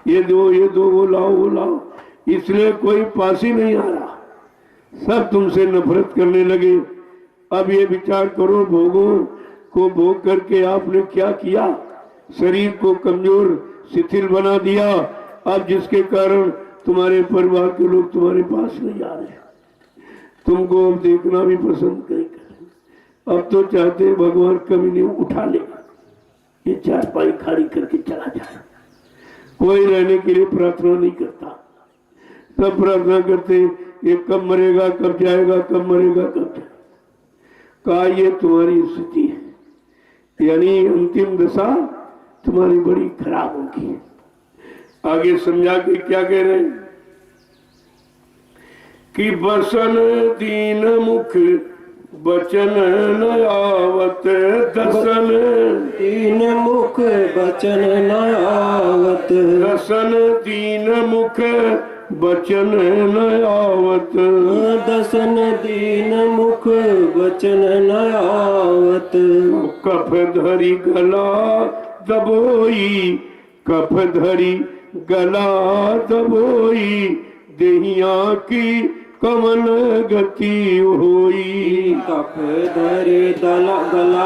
ये दो वो लाओ, इसलिए कोई पास ही नहीं आ रहा। सब तुमसे नफरत करने लगे। अब ये विचार करो, भोगों को भोग करके आपने क्या किया, शरीर को कमजोर शिथिल बना दिया। अब जिसके कारण तुम्हारे परिवार के लोग तुम्हारे पास नहीं आ रहे, तुमको अब देखना भी पसंद नहीं करें। अब तो चाहते भगवान कभी नहीं उठा ले, ये चारपाई खाली करके चला जाए। कोई रहने के लिए प्रार्थना नहीं करता। सब प्रार्थना करते ये कब मरेगा, कब जाएगा, कब मरेगा, कब जाएगा। कहा ये तुम्हारी स्थिति है, यानी अंतिम दशा तुम्हारी बड़ी खराब होगी। आगे समझा के क्या कह रहे हैं कि बसन दीन मुख बचन न आवत, दसन दीन मुख बचन न आवत, दसन दीन मुख बचन न आवत, दसन दीन मुख बचन न आवत। कफ धरी गला दबोई, कफ धरी गला दबोई, देहिया की कमन गति होई। कफ धरे गला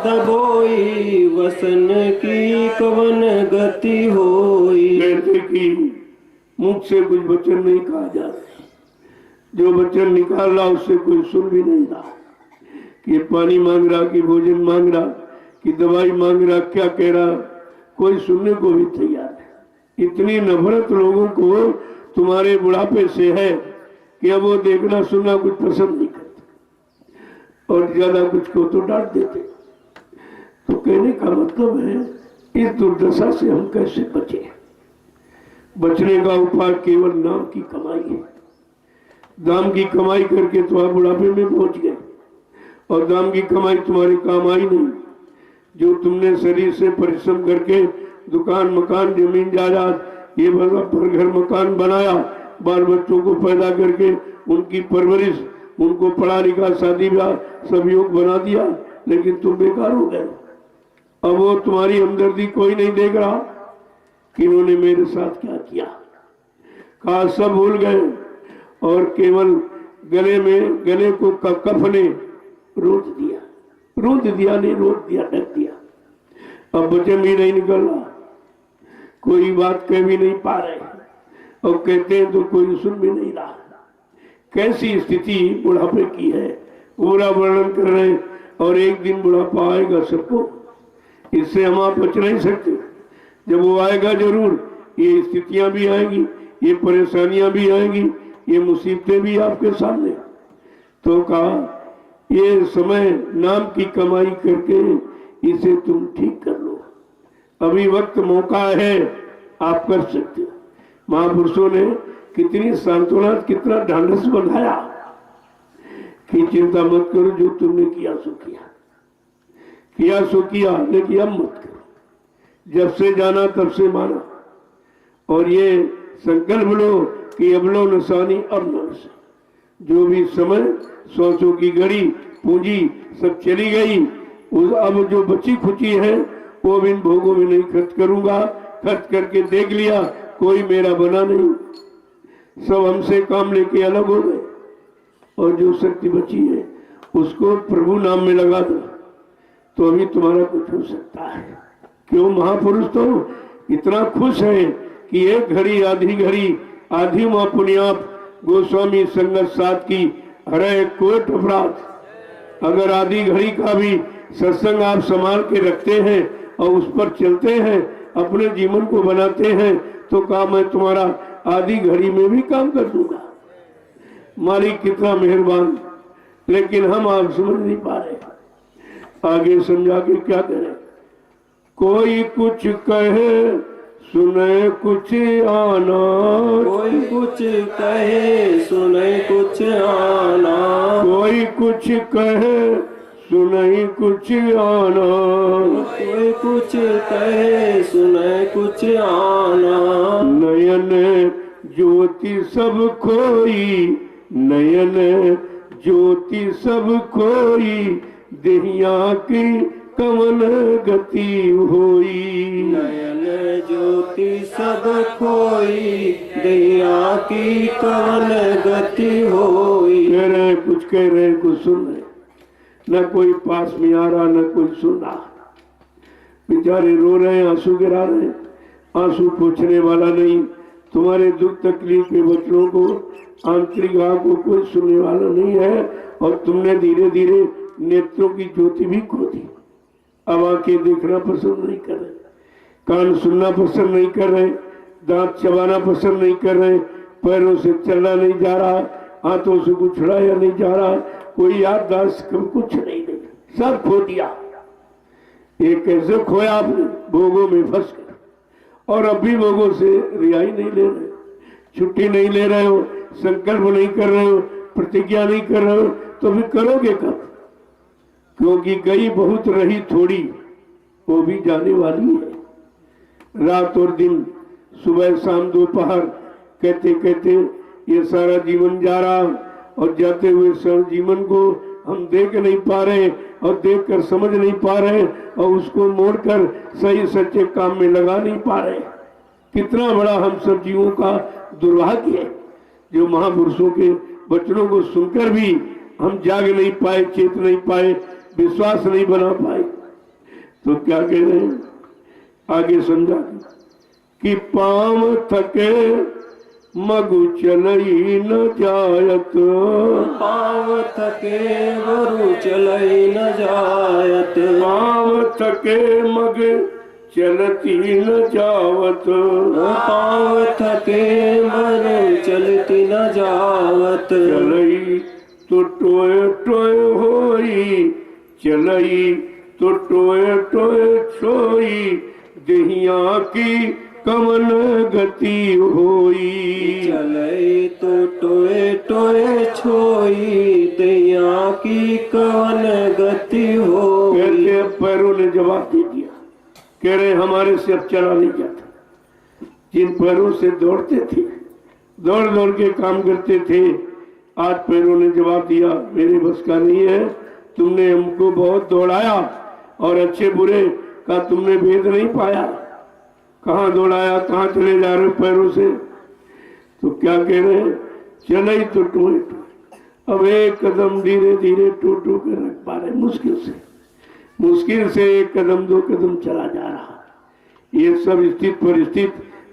दबोई, वसन की कवन गति होई। कहते कि मुख से कुछ वचन नहीं कहा जा रहा, जो वचन निकाल रहा उससे कोई सुन भी नहीं रहा। कि पानी मांग रहा, कि भोजन मांग रहा, कि दवाई मांग रहा, क्या कह रहा, कोई सुनने को भी तैयार नहीं। इतनी नफरत लोगों को तुम्हारे बुढ़ापे से है कि अब वो देखना सुनना कुछ पसंद नहीं करते, और ज्यादा कुछ को तो डांट देते। तो कहने का मतलब है इस दुर्दशा से हम कैसे बचे। बचने का उपाय केवल नाम की कमाई है। दाम की कमाई करके तो आप बुढ़ापे में पहुंच गए, और दाम की कमाई तुम्हारे काम आई नहीं। जो तुमने शरीर से परिश्रम करके दुकान मकान जमीन जायदाद ये पर घर मकान बनाया, बाल बच्चों को पैदा करके उनकी परवरिश, उनको पढ़ा लिखा शादी ब्याह सब योग बना दिया, लेकिन तुम बेकार हो गए। अब वो तुम्हारी हमदर्दी कोई नहीं देख रहा कि इन्होंने मेरे साथ क्या किया। कहा सब भूल गए, और केवल गले को कफ ने रोक दिया, नहीं रोक दिया, ढक दिया। अब वचन भी नहीं निकल रहा, कोई बात कह भी नहीं पा रहे, और कहते हैं तो कोई सुन भी नहीं रहा। कैसी स्थिति बुढ़ापे की है, पूरा वर्णन कर रहे हैं। और एक दिन बुढ़ापा आएगा सबको, इससे हम आप बच नहीं सकते। जब वो आएगा जरूर, ये स्थितियां भी आएंगी, ये परेशानियां भी आएंगी, ये मुसीबतें भी आपके सामने। तो कहा ये समय नाम की कमाई करके इसे तुम ठीक कर लो, अभी वक्त मौका है, आप कर सकते हो। महापुरुषों ने कितनी सांत्वना, कितना ढांढस बंधाया कि चिंता मत करो, जो तुमने किया सो किया, लेकिन अब मत करो। जब से जाना तब से माना, और ये संकल्प लो कि अब लो नसानी अब न से। जो भी समय 100 की घड़ी पूंजी सब चली गई, अब जो बची खुची है वो भी इन भोगों में नहीं खर्च करूंगा। खर्च करके देख लिया कोई मेरा बना नहीं, सब हमसे काम लेके अलग हो गए, और जो शक्ति बची है उसको प्रभु नाम में लगा दो, तो अभी तुम्हारा कुछ हो सकता है। क्यों महापुरुष तो इतना खुश है कि एक घड़ी आधी माँ पुण्याप गोस्वामी संगत साथ की हरे कोट अपराध। अगर आधी घड़ी का भी सत्संग आप संभाल के रखते हैं और उस पर चलते हैं, अपने जीवन को बनाते हैं, तो काम मैं तुम्हारा आधी घड़ी में भी काम कर दूंगा। मालिक कितना मेहरबान, लेकिन हम आप समझ नहीं पा रहे। आगे समझा के क्या करें। कोई कुछ कहे सुने कुछ आना, कोई कुछ कहे सुने कुछ आना, कोई कुछ कहे सुने कुछ आना, कोई कुछ कहे सुने कुछ आना। नयन ज्योति सब खोई, नयन ज्योति सब खोई, देहिया की कमन गति होई। नयन ज्योति सब खोई, देहिया की कमन गति होई। कह रहे कुछ कह रहे कुछ सुन रहे, न कोई पास में आ रहा, न कोई सुन रहा। बेचारे रो रहे हैं, आंसू गिरा रहे हैं, आंसू पूछने वाला नहीं। तुम्हारे दुख तकलीफ के वचनों को, आंतरिक आग को कोई सुनने वाला नहीं है, और तुमने धीरे धीरे नेत्रों की ज्योति भी खो दी। अब आंखें देखना पसंद नहीं कर रहे, कान सुनना पसंद नहीं कर रहे, दांत चबाना पसंद नहीं कर रहे, पैरों से चलना नहीं जा रहा, हाथों से कुछ उड़ाया नहीं जा रहा, कोई याददाश्त कुछ नहीं, सब खो दिया। ये कैसे खोया आपने? भोगों में फंस कर, और अब भी भोगों से रिहाई नहीं ले रहे, छुट्टी नहीं ले रहे हो, संकल्प नहीं कर रहे हो, प्रतिज्ञा नहीं कर रहे हो, तो फिर करोगे कब? क्योंकि गई बहुत रही थोड़ी, वो भी जाने वाली है। रात और दिन, सुबह शाम दोपहर, कहते कहते ये सारा जीवन जा रहा, और जाते हुए सारे जीवन को हम देख नहीं पा रहे और देखकर समझ नहीं पा रहे और उसको मोड़कर सही सच्चे काम में लगा नहीं पा रहे। कितना बड़ा हम सब जीवों का दुर्भाग्य है, जो महापुरुषों के वचनों को सुनकर भी हम जाग नहीं पाए, चेत नहीं पाए, विश्वास नहीं बना पाए। तो क्या कह रहे हैं आगे समझा कि पांव थके मगु चलई न जायत, पाँव थके मरु चलई न जायत, पांव थके मग चलती न जावत, पाँव थके मरु चलती न जावत, चलई तो टोए टोए होई, चलई तो टोए टोए छोई, दहिया की कमन गति होई, चलई तो टोए टोए छोई, दैया की कवन गति होई। कहते पैरों ने जवाब दे दिया, कह रहे हमारे से अब चला नहीं जाता। जिन पैरों से दौड़ते थे, दौड़ दौड़ के काम करते थे, आज पैरों ने जवाब दिया मेरे बस का नहीं है, तुमने हमको बहुत दौड़ाया और अच्छे बुरे का तुमने भेद नहीं पाया, कहाँ दौड़ाया, कहाँ चले जा रहे पैरों से। तो क्या कह रहे हैं, चले तो टोए टोए, अब एक कदम धीरे धीरे टो टो कर रख पा रहे, मुश्किल से एक कदम दो कदम चला जा रहा। ये सब स्थित परिस्थित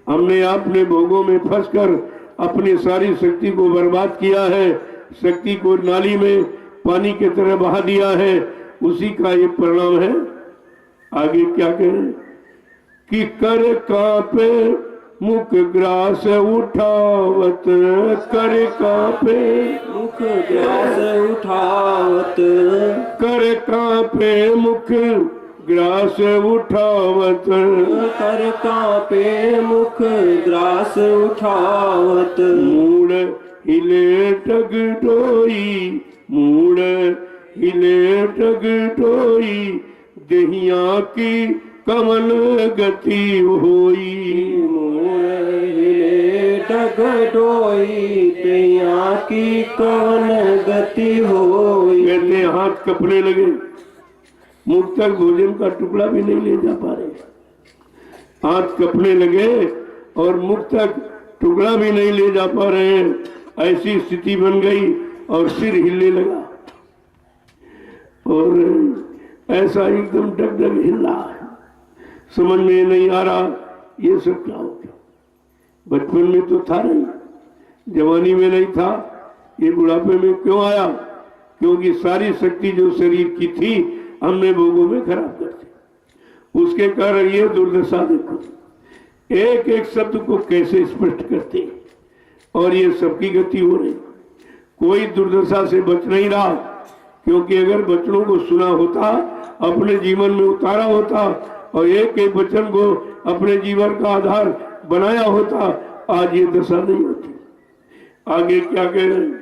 हमने अपने भोगों में फंसकर अपनी सारी शक्ति को बर्बाद किया है, शक्ति को नाली में पानी की तरह बहा दिया है, उसी का ये परिणाम है। आगे क्या कह रहे हैं कि कर कांपे मुख ग्रास उठावत, कर कांपे मुख ग्रास उठावत, कर कांपे मुख ग्रास उठावत, कर कांपे मुख ग्रास उठावत, मूड हिले टग डोई, मूड हिले टग डोई, दहिया की कमन गति होई, हिले टग डोई, दैया की कवन गति होई। कहते हाथ कपने लगे, मुख तक भोजन का टुकड़ा भी नहीं ले जा पा रहे, हाथ कपने लगे और मुख तक टुकड़ा भी नहीं ले जा पा रहे हैं, ऐसी स्थिति बन गई और सिर हिलने लगा और ऐसा एकदम डग डग हिल रहा है, समझ में नहीं आ रहा ये सब क्या हो गया। बचपन में तो था नहीं, जवानी में नहीं था, ये बुढ़ापे में क्यों आया? क्योंकि सारी शक्ति जो शरीर की थी हमने भोगों में खराब कर दी। उसके कारण ये दुर्दशा देखो, एक एक शब्द को कैसे स्पष्ट करते और ये सबकी गति हो रही। कोई दुर्दशा से बच नहीं रहा, क्योंकि अगर वचनों को सुना होता, अपने जीवन में उतारा होता और एक एक वचन को अपने जीवन का आधार बनाया होता, आज ये दशा नहीं होती। आगे क्या कह रहे हैं,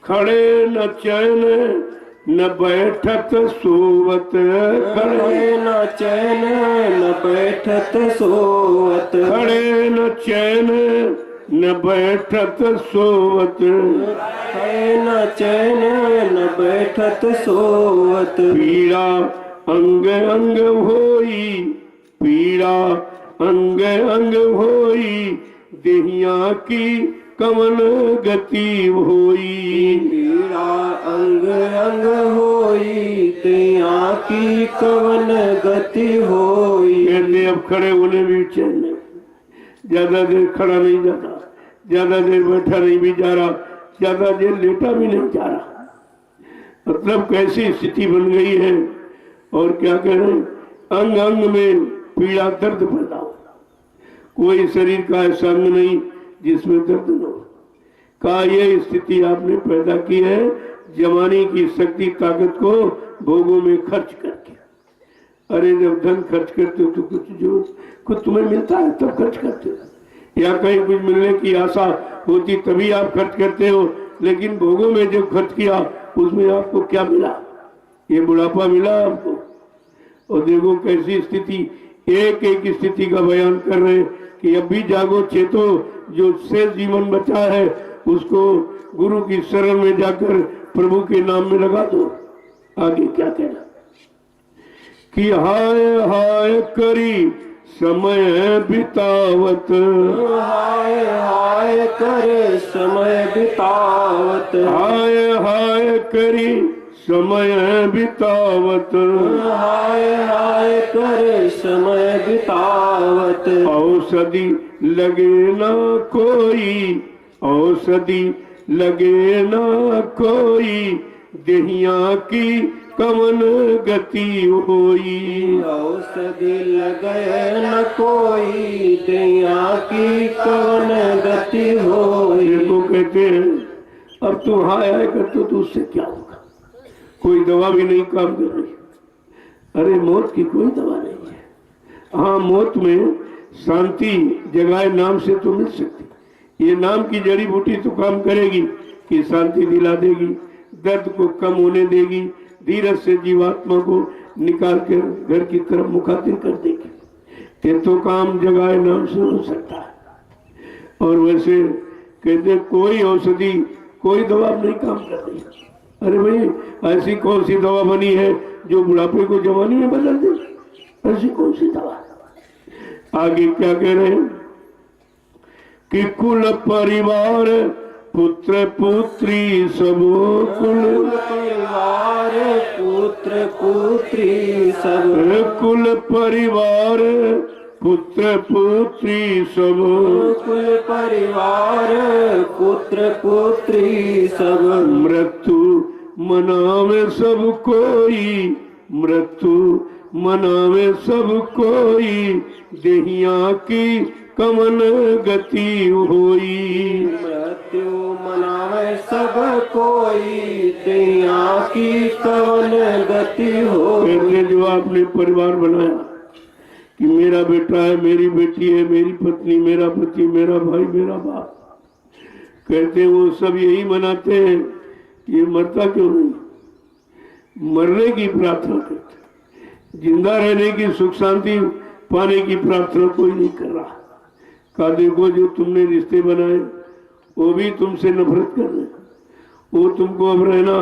खड़े न चैन न बैठत सोवत, खड़े न चैन न बैठत सोवत, खड़े न चैन न बैठत सोवत, खड़े न चैन न बैठत सोवत, पीड़ा अंग अंग होई, पीड़ा अंग अंग होई, देहिया की कमन गति होई, पीड़ा अंग अंग होई, दैया की कवन गति होई। कहते अब खड़े होने भी चैन नहीं, ज्यादा देर खड़ा नहीं जाता, ज्यादा देर बैठा नहीं भी जा रहा, ज्यादा देर लेटा भी नहीं जा रहा। मतलब कैसी स्थिति बन गई है। और क्या कह रहे हैं, अंग अंग में पीड़ा दर्द पैदा हो, कोई शरीर का ऐसा अंग नहीं जिसमें दर्द न हो। कहा यह स्थिति आपने पैदा की है जमाने की शक्ति ताकत को भोगों में खर्च करके। अरे जब धन खर्च करते हो तो कुछ तुम्हें मिलता है तब खर्च करते हो, या कहीं कुछ मिलने की आशा होती तभी आप खर्च करते हो, लेकिन भोगों में जब खर्च किया उसमें आपको क्या मिला? ये बुढ़ापा मिला आपको। और देखो कैसी स्थिति, एक एक स्थिति का बयान कर रहे हैं कि अब भी जागो चेतो, जो शेष जीवन बचा है उसको गुरु की शरण में जाकर प्रभु के नाम में लगा दो। आगे क्या कहना कि हाय हाय करी समय बितावत, हाय हाय करे समय बितावत, हाय हाय करी समय बितावत, हाय हाय करे समय बितावत। औषधि लगे ना कोई, औषधि लगे ना कोई, देहिया की कमन गति होई। औषधि लगे न कोई, दैया की कवन गति होई। देखो कहते हैं अब तुम हाय हाय करते हो तो उससे क्या होगा? कोई दवा भी नहीं काम कर रही। अरे मौत की कोई दवा नहीं है। हाँ, मौत में शांति जगाए नाम से तो मिल सकती। ये नाम की जड़ी बूटी तो काम करेगी कि शांति दिला देगी, दर्द को कम होने देगी, धीरज से जीवात्मा को निकाल कर घर की तरफ मुखातिब कर देगी। ये तो काम जगाए नाम से हो सकता है। और वैसे कहते कोई औषधि कोई दवा नहीं काम कर रही। अरे भाई ऐसी कौन सी दवा बनी है जो बुढ़ापे को जवानी में बदल दे? ऐसी कौन सी दवा? आगे क्या कह रहे हैं कि कुल परिवार पुत्र पुत्री सब, कुल परिवार पुत्र पुत्री सब, कुल परिवार पुत्र पुत्री सब, कुल परिवार पुत्र पुत्री सब। मृत्यु मनावे सब कोई, मृत्यु मनावे सब कोई, देहिया की कमन गति होई। मृत्यु मनावे सब कोई, दैया की कवन गति होई। कहते जो आपने परिवार बनाया कि मेरा बेटा है, मेरी बेटी है, मेरी पत्नी, मेरा पति, मेरा भाई, मेरा बाप, कहते वो सब यही मनाते हैं, ये मरता क्यों नहीं? मरने की प्रार्थना करते, जिंदा रहने की सुख शांति पाने की प्रार्थना कोई नहीं कर रहा। कहा देखो जो तुमने रिश्ते बनाए वो भी तुमसे नफरत कर रहे, वो तुमको अब रहना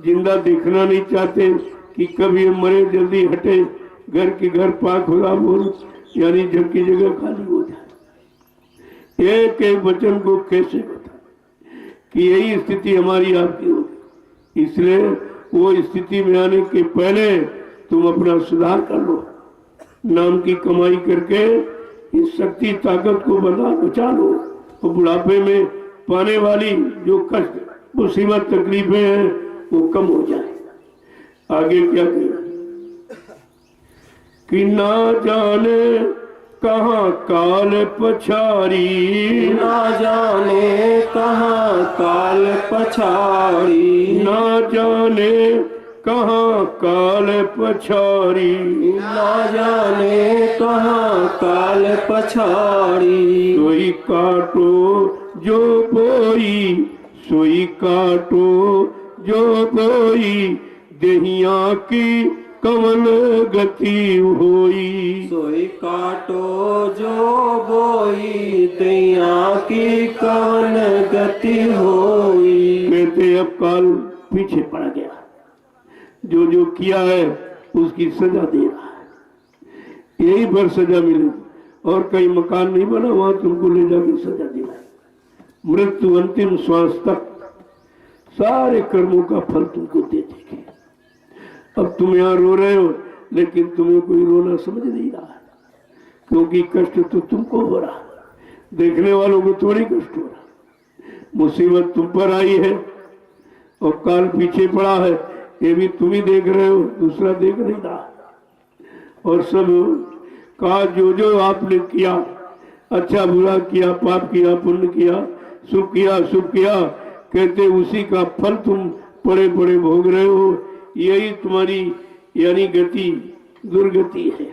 जिंदा देखना नहीं चाहते कि कभी हम मरे जल्दी हटे, घर के घर पाक खुदा बोल यानी जग की जगह खाली हो जाए। एक एक वचन को कैसे बता कि यही स्थिति हमारी आपकी होगी। इसलिए वो स्थिति में आने के पहले तुम अपना सुधार कर लो, नाम की कमाई करके इस शक्ति ताकत को बचा लो, तो बुढ़ापे में पाने वाली जो कष्ट मुसीबत तकलीफें हैं वो कम हो जाए। आगे क्या कहें कि ना जाने कहाँ काल पछाड़ी, ना जाने कहाँ काल पछाड़ी, ना जाने कहाँ काल पछाड़ी, ना जाने कहाँ काल पछाड़ी। सोई काटो जो बोई, सोई काटो जो बोई, देहिया की कमल गति होई। सोई काटो जो बोई, दैया की कवन गति होई। कहते अब काल पीछे पड़ गया, जो जो किया है उसकी सजा दे रहा है। यही पर सजा मिले और कहीं मकान नहीं बना वहां तुमको ले जाकर सजा दिला। मृत्यु अंतिम श्वास तक सारे कर्मों का फल तुमको दे देगी। अब तुम यहाँ रो रहे हो लेकिन तुम्हें कोई रोना समझ नहीं रहा है, क्योंकि कष्ट तो तुमको हो रहा, देखने वालों को थोड़ी कष्ट हो रहा। मुसीबत तुम पर आई है और काल पीछे पड़ा है, ये भी तुम ही देख रहे हो, दूसरा देख नहीं रहा। और सब कहा जो जो आपने किया, अच्छा बुरा किया, पाप किया, पुण्य किया, सुख किया, शुभ किया, कहते उसी का फल तुम बड़े बड़े भोग रहे हो, यही तुम्हारी यानी गति दुर्गति है।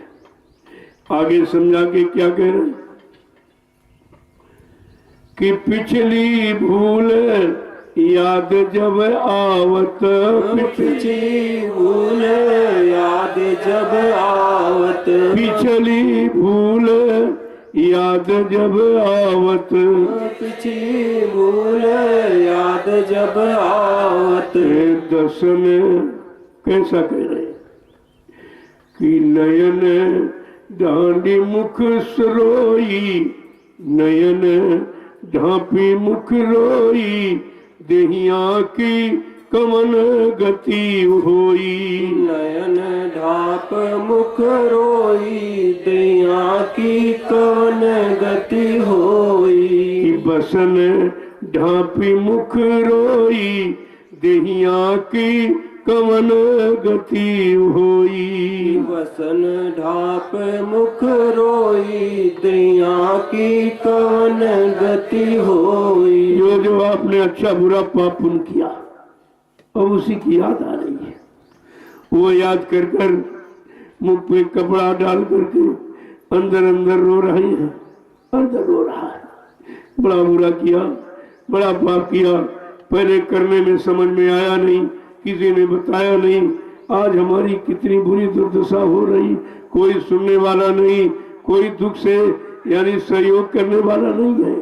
आगे समझा के क्या कह रहे कि पिछली भूल याद जब आवत, पिछली भूल याद जब आवत, पिछली भूल याद जब आवत, पिछली भूल याद जब आवत। दस में कैसा कह रहे कि नयन डांडी मुख सरोई, नयन ढांपी मुख रोई, देहिया की कमन गति होई। नयन ढाप मुख रोई, दैया की कवन गति होई। कि बसन ढांपी मुख रोई, देहिया की कमन गति होई। वसन ढाप मुख रोई, दैया की कवन गति होई। जो जो आपने अच्छा बुरा पाप पुण्य किया, अब उसी की याद आ रही है। वो याद कर कर मुख पे कपड़ा डाल करके अंदर अंदर रो रहे हैं, अंदर रो रहा है। बड़ा बुरा किया, बड़ा पाप किया, पहले करने में समझ में आया नहीं, किसी ने बताया नहीं, आज हमारी कितनी बुरी दुर्दशा हो रही, कोई सुनने वाला नहीं, कोई दुख से यानी सहयोग करने वाला नहीं है।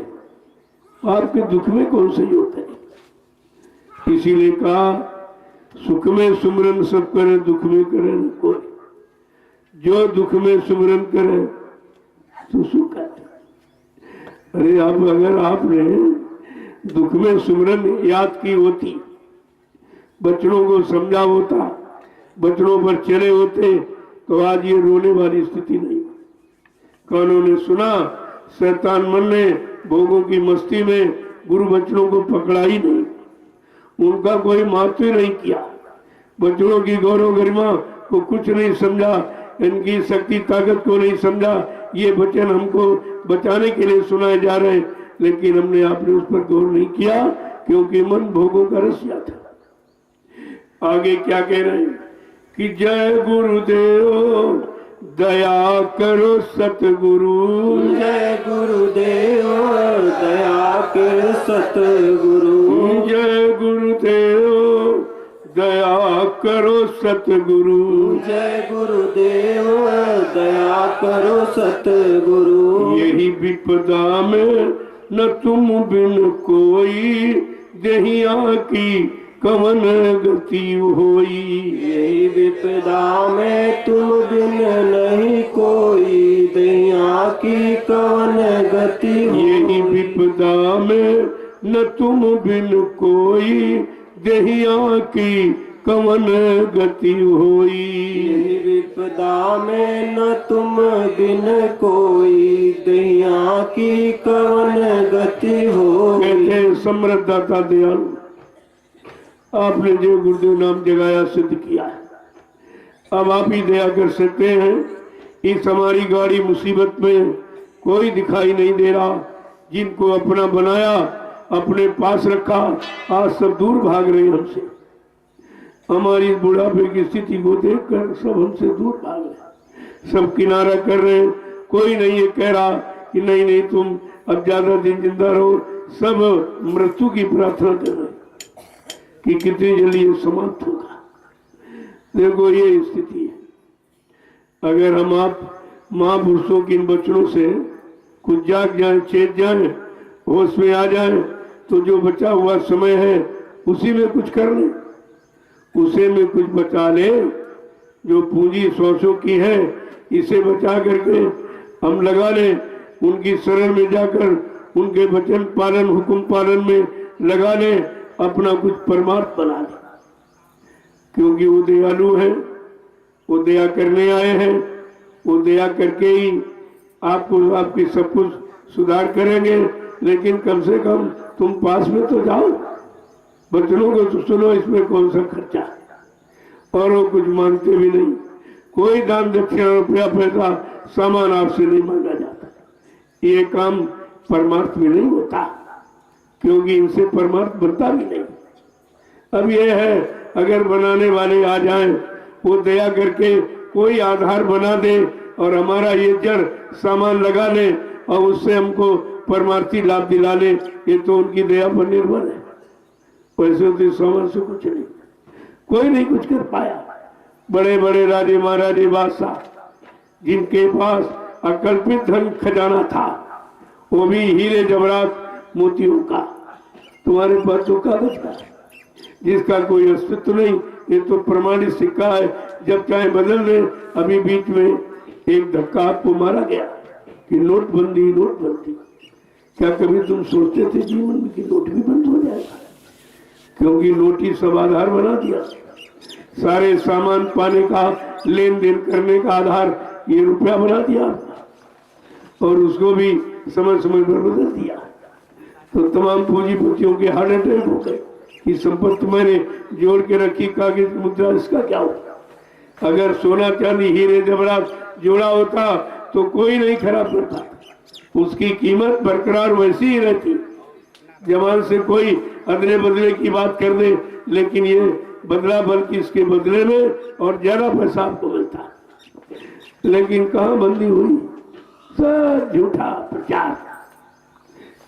आपके दुख में कौन सहयोग करे? इसीलिए कहा सुख में सुमरन सब करे, दुख में करे न कोई। जो दुख में सुमरन करे तो सुख है। अरे अब अगर आपने दुख में सुमरन याद की होती, बच्चों को समझा होता, बच्चों पर चले होते, तो आज ये रोने वाली स्थिति नहीं। कानों ने सुना, शैतान मन ने भोगों की मस्ती में गुरु बच्चों को पकड़ा ही नहीं, उनका कोई महत्व नहीं किया, बच्चों की गौरव गरिमा को कुछ नहीं समझा, इनकी शक्ति ताकत को नहीं समझा। ये वचन हमको बचाने के लिए सुनाए जा रहे हैं, लेकिन हमने आपने उस पर गौर नहीं किया, क्योंकि मन भोगों का रसिया था। आगे क्या कह रहे हैं कि जय गुरुदेव दया करो सतगुरु, जय गुरुदेव दया कर सतगुरु, जय गुरुदेव दया करो सतगुरु, जय गुरुदेव दया करो सतगुरु। यही विपदा में न तुम बिन कोई, देहिया की कवन गति होई। यही विपदा में तुम बिन नहीं कोई, दैया की कवन गति होई। यही विपदा में न तुम बिन कोई, देहिया की कवन गति होई। यही विपदा में न तुम बिन कोई, दैया की कवन गति होई। कहते समृद्ध दाता दयालु, आपने जो गुरुदेव नाम जगाया सिद्ध किया है, अब आप ही दया कर सकते हैं। इस हमारी गाड़ी मुसीबत में कोई दिखाई नहीं दे रहा, जिनको अपना बनाया, अपने पास रखा, आज सब दूर भाग रहे हमसे। हमारी बुढ़ापे की स्थिति को देखकर सब हमसे दूर भाग रहे, सब किनारा कर रहे। कोई नहीं ये कह रहा कि नहीं नहीं तुम अब ज्यादा दिन जिंदा रहो, सब मृत्यु की प्रार्थना कर रहे कि कितनी जल्दी ये समाप्त होगा। देखो ये स्थिति है। अगर हम आप महापुरुषों के इन वचनों से कुछ जाग जाए, चेत जाए, होश में आ जाए, तो जो बचा हुआ समय है उसी में कुछ कर ले, उसे में कुछ बचा ले। जो पूंजी सौसों की है इसे बचा करके हम लगा ले, उनकी शरण में जाकर उनके वचन पालन, हुक्म पालन में लगा ले, अपना कुछ परमार्थ बना ले। क्योंकि वो दयालु है, वो दया करने आए हैं, वो दया करके ही आपको आपकी सब कुछ सुधार करेंगे। लेकिन कम से कम तुम पास में तो जाओ, बच्चों को तो सुनो, इसमें कौन सा खर्चा। और वो कुछ मांगते भी नहीं। कोई दान दक्षिणा रुपया पैसा सामान आपसे नहीं मांगा जाता। ये काम परमार्थ में नहीं होता, क्योंकि इनसे परमार्थ बनता भी नहीं। अब ये है, अगर बनाने वाले आ जाएं, वो दया करके कोई आधार बना दे और हमारा ये जड़ सामान लगा ले और उससे हमको परमार्थी लाभ दिला ले, ये तो उनकी दया पर निर्भर है। पैसे तो सामान से कुछ नहीं, कोई नहीं कुछ कर पाया। बड़े बड़े राजे महाराजे बादशाह जिनके पास अकल्पित धन खजाना था, वो भी हीरे जवाहरात मोतियों का, तुम्हारे पास तो कागज का जिसका कोई अस्तित्व नहीं। ये तो प्रमाणित सिक्का है, जब चाहे बदल दे। अभी बीच में एक धक्का आपको मारा गया कि नोटबंदी नोटबंदी। क्या कभी तुम सोचते थे जीवन में कि नोट भी बंद हो जाएगा? क्योंकि नोट ही सब आधार बना दिया। सारे सामान पाने का, लेन देन करने का आधार ये रुपया बना दिया और उसको भी समय समय पर बदल दिया। तो तमाम पूंजीपतियों के हार्ट अटैक हो गए कि संपत्ति मैंने जोड़ के रखी कागज मुद्रा, इसका क्या होगा? अगर सोना चांदी हीरे जवाहरात जोड़ा होता तो कोई नहीं खराब करता, उसकी कीमत बरकरार वैसी ही रहती। जवान से कोई अदले बदले की बात कर दे, लेकिन ये बदला बल्कि इसके बदले में और ज्यादा पैसा आपको मिलता। लेकिन कहाँ बंदी हुई? सब झूठा प्रचार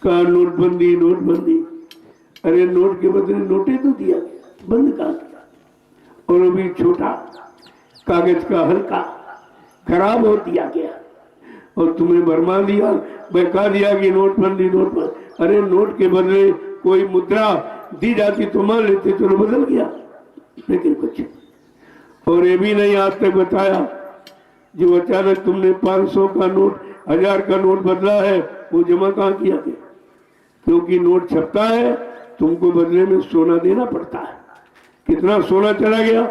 का, नोटबंदी नोटबंदी। अरे नोट के बदले नोटे तो दिया गया, बंद कर दिया। और अभी छोटा कागज का हल्का खराब हो दिया गया और तुम्हें भरमा दिया, बहका दिया कि नोटबंदी नोटबंदी। अरे नोट के बदले कोई मुद्रा दी जाती तो मान लेते, चलो बदल गया, लेकिन कुछ। और ये भी नहीं आज तक बताया जो अचानक तुमने 500 का नोट 1000 का नोट बदला है, वो जमा कहाँ किया गया? क्योंकि नोट छपता है, तुमको बदले में सोना देना पड़ता है। कितना सोना चला गया?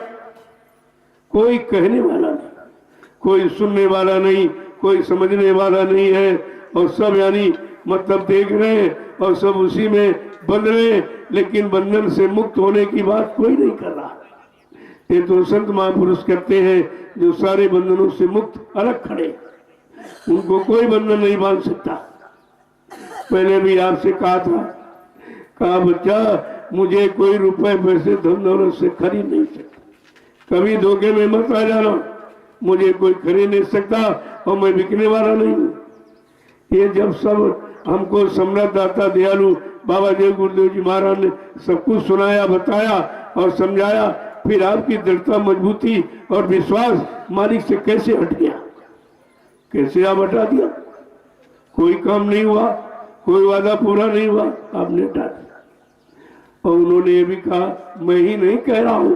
कोई कहने वाला नहीं, कोई सुनने वाला नहीं, कोई समझने वाला नहीं है। और सब यानी मतलब देख रहे हैं और सब उसी में बंध रहे हैं, लेकिन बंधन से मुक्त होने की बात कोई नहीं कर रहा। ये तो संत महापुरुष करते हैं जो सारे बंधनों से मुक्त अलग खड़े, उनको कोई बंधन नहीं बांध सकता। पहले भी आपसे कहा बच्चा, मुझे कोई रुपए पैसे धन दौलत से खरीद नहीं सकता, कभी धोखे में मत आ जाना, मुझे कोई खरीद नहीं सकता और मैं बिकने वाला नहीं हूँ। ये जब सब हमको सम्राट दाता दयालु बाबा देव गुरुदेव जी महाराज ने सब कुछ सुनाया, बताया और समझाया, फिर आपकी दृढ़ता, मजबूती और विश्वास मालिक से कैसे हट गया? कैसे आप हटा दिया? कोई काम नहीं हुआ, कोई वादा पूरा नहीं हुआ, आपने हटा दिया। और उन्होंने ये भी कहा, मैं ही नहीं कह रहा हूं,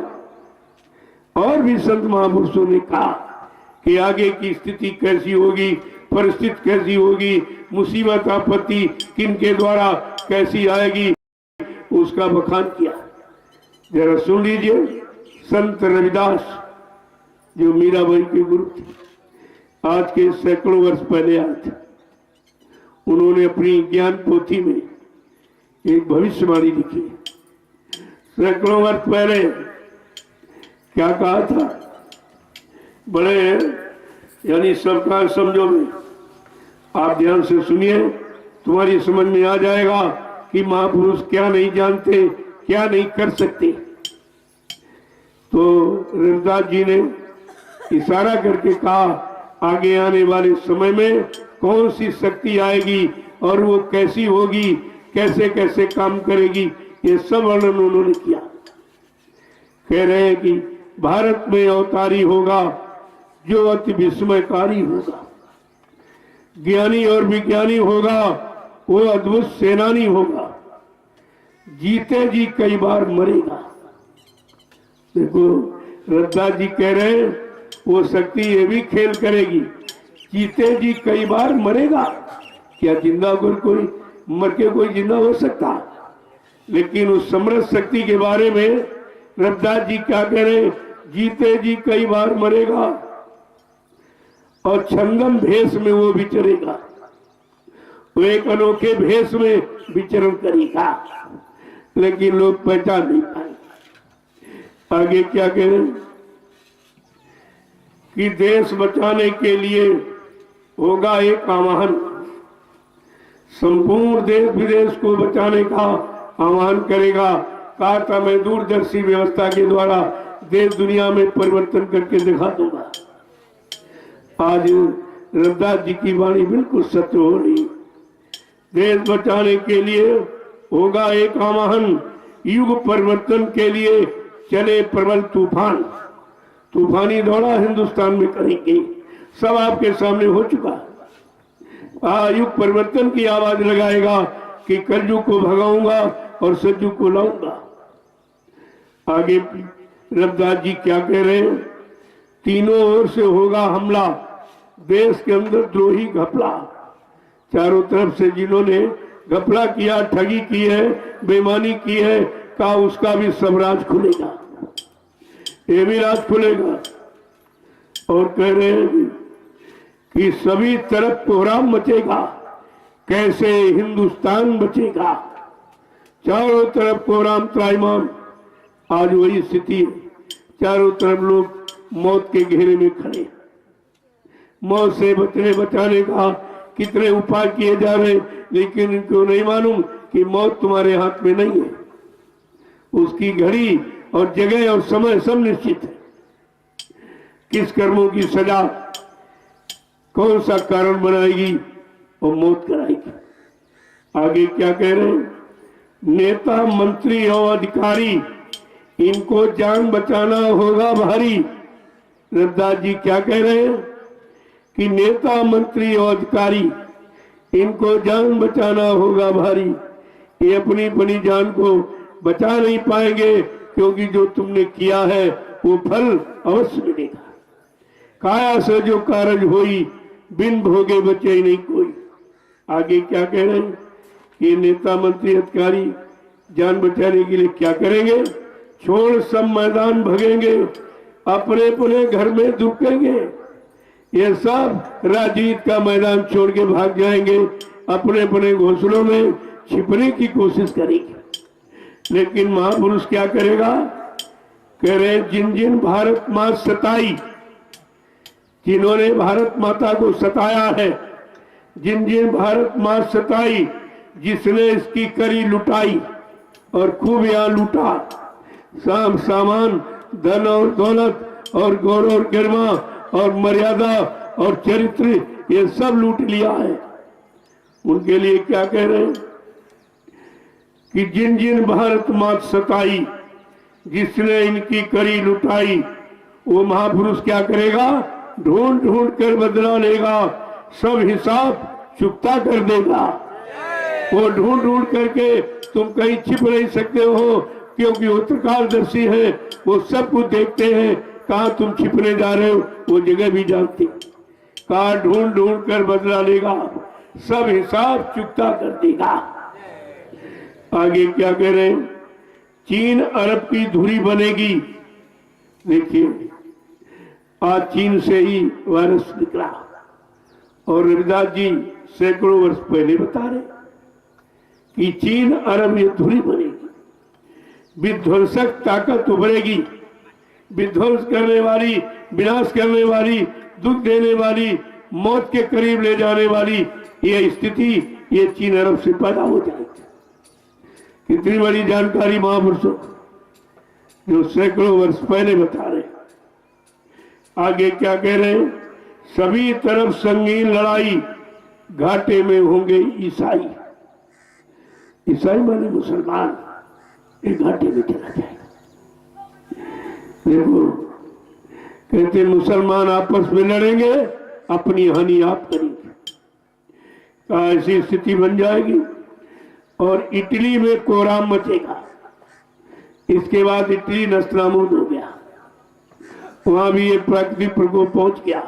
और भी संत महापुरुषों ने कहा कि आगे की स्थिति कैसी होगी, परिस्थिति कैसी होगी, मुसीबत आपत्ति किन के द्वारा कैसी आएगी, उसका बखान किया। जरा सुन लीजिए। संत रविदास जो मीराबाई के गुरु थे, आज के सैकड़ों वर्ष पहले आए थे, उन्होंने अपनी ज्ञान पोथी में एक भविष्यवाणी लिखी। सैकड़ों वर्ष पहले क्या कहा था? बड़े यानी सबका समझो में, आप ध्यान से सुनिए, तुम्हारी समझ में आ जाएगा कि महापुरुष क्या नहीं जानते, क्या नहीं कर सकते। तो रविदास जी ने इशारा करके कहा, आगे आने वाले समय में कौन सी शक्ति आएगी और वो कैसी होगी, कैसे कैसे काम करेगी, ये सब वर्णन उन्होंने किया। कह रहे हैं कि भारत में अवतारी होगा जो अति विस्मयकारी होगा, ज्ञानी और विज्ञानी होगा, वो अद्भुत सेनानी होगा, जीते जी कई बार मरेगा। देखो रविदास जी कह रहे हैं वो शक्ति ये भी खेल करेगी, जीते जी कई बार मरेगा। क्या जिंदा होकर कोई मर के कोई जिंदा हो सकता? लेकिन उस समृद्ध शक्ति के बारे में रविदास जी क्या कह रहे हैं? जीते जी कई बार मरेगा और छंदम भेष में वो विचरेगा, वो एक अनोखे भेष में विचरण करेगा, लेकिन लोग पहचान नहीं पाएंगे। आगे क्या कह रहे हैं? कि देश बचाने के लिए होगा एक आह्वान। संपूर्ण देश विदेश को बचाने का आह्वान करेगा। कहा था मैं दूरदर्शी व्यवस्था के द्वारा देश दुनिया में परिवर्तन करके दिखा दूंगा। आज रविदास जी की वाणी बिल्कुल सत्य हो रही। देश बचाने के लिए होगा एक आह्वान, युग परिवर्तन के लिए चले प्रबल तूफान। तूफानी दौरा हिंदुस्तान में करेंगे, सब आपके सामने हो चुका। युग परिवर्तन की आवाज लगाएगा कि कलयुग को भगाऊंगा और सतयुग को लाऊंगा। आगे रविदास जी क्या कह रहे हैं? तीनों ओर से होगा हमला, देश के अंदर द्रोही घपला। चारों तरफ से जिन्होंने घपला किया, ठगी की है, बेईमानी की है, का उसका भी सब राज खुलेगा, ये भी राज खुलेगा। और कह रहे हैं कि सभी तरफ कोहराम मचेगा, कैसे हिंदुस्तान बचेगा। चारों तरफ कोहराम त्राहिमाम। आज वही स्थिति है, चारों तरफ लोग मौत के घेरे में खड़े। मौत से बचाने का कितने उपाय किए जा रहे, लेकिन इनको नहीं मालूम कि मौत तुम्हारे हाथ में नहीं है। उसकी घड़ी और जगह और समय सब निश्चित है। किस कर्मों की सजा कौन सा कारण बनाएगी और मौत कराएगी। आगे क्या कह रहे हैं? नेता मंत्री और अधिकारी इनको जान बचाना होगा भारी। रविदास जी क्या कह रहे हैं कि नेता मंत्री और अधिकारी इनको जान बचाना होगा भारी। ये अपनी अपनी जान को बचा नहीं पाएंगे, क्योंकि जो तुमने किया है वो फल अवश्य मिलेगा। काया से जो कारज होई, बिन भोगे बचे ही नहीं कोई। आगे क्या कह रहे हैं? ये नेता मंत्री अधिकारी जान बचाने के लिए क्या करेंगे? छोड़ सब मैदान भगेंगे, अपने अपने घर में दुबकेंगे। ये सब राजनीति का मैदान छोड़ के भाग जाएंगे, अपने अपने घोंसलों में छिपने की कोशिश करेंगे। लेकिन महापुरुष क्या करेगा? कह रहे जिन जिन भारत माँ सताई, जिन्होंने भारत माता को सताया है, जिन जिन भारत माँ सताई, जिसने इसकी करी लुटाई और खूब यहाँ लूटा, सामान, धन और दौलत और गौरव और गरिमा और मर्यादा और चरित्र, ये सब लूट लिया है। उनके लिए क्या कह रहे हैं कि जिन जिन भारत मात सताई, जिसने इनकी करी लुटाई, वो महापुरुष क्या करेगा? ढूंढ ढूंढ कर बदला लेगा, सब हिसाब चुकता कर देगा। वो ढूंढ ढूंढ करके तुम कहीं छिप नहीं सकते हो, क्योंकि वो त्रिकालदर्शी है, वो सब कुछ देखते हैं। कहाँ तुम छिपने जा रहे हो वो जगह भी जानते। कहाँ ढूंढ ढूंढ कर बदला लेगा, सब हिसाब चुकता कर देगा। आगे क्या कह रहे हैं? चीन अरब की धुरी बनेगी। देखिए आज चीन से ही वायरस निकला, और रविदास जी सैकड़ों वर्ष पहले बता रहे कि चीन अरब ये धुरी बनेगी, विध्वंसक ताकत उभरेगी, विध्वंस करने वाली, विनाश करने वाली, दुख देने वाली, मौत के करीब ले जाने वाली ये स्थिति ये चीन अरब से पैदा हो जाएगी। कितनी बड़ी जानकारी महापुरुषों जो सैकड़ों वर्ष पहले बता रहे। आगे क्या कह रहे हैं? सभी तरफ संगीन लड़ाई, घाटे में होंगे ईसाई। ईसाई माने मुसलमान, एक घाटे में चला जाएगा। देखो कहते मुसलमान आपस में लड़ेंगे, अपनी हानि आप करेंगे। ऐसी स्थिति बन जाएगी। और इटली में कोहराम मचेगा। इसके बाद इटली नस्तानाबूद हो गया, वहां भी ये प्राकृतिक प्रकोप पहुंच गया।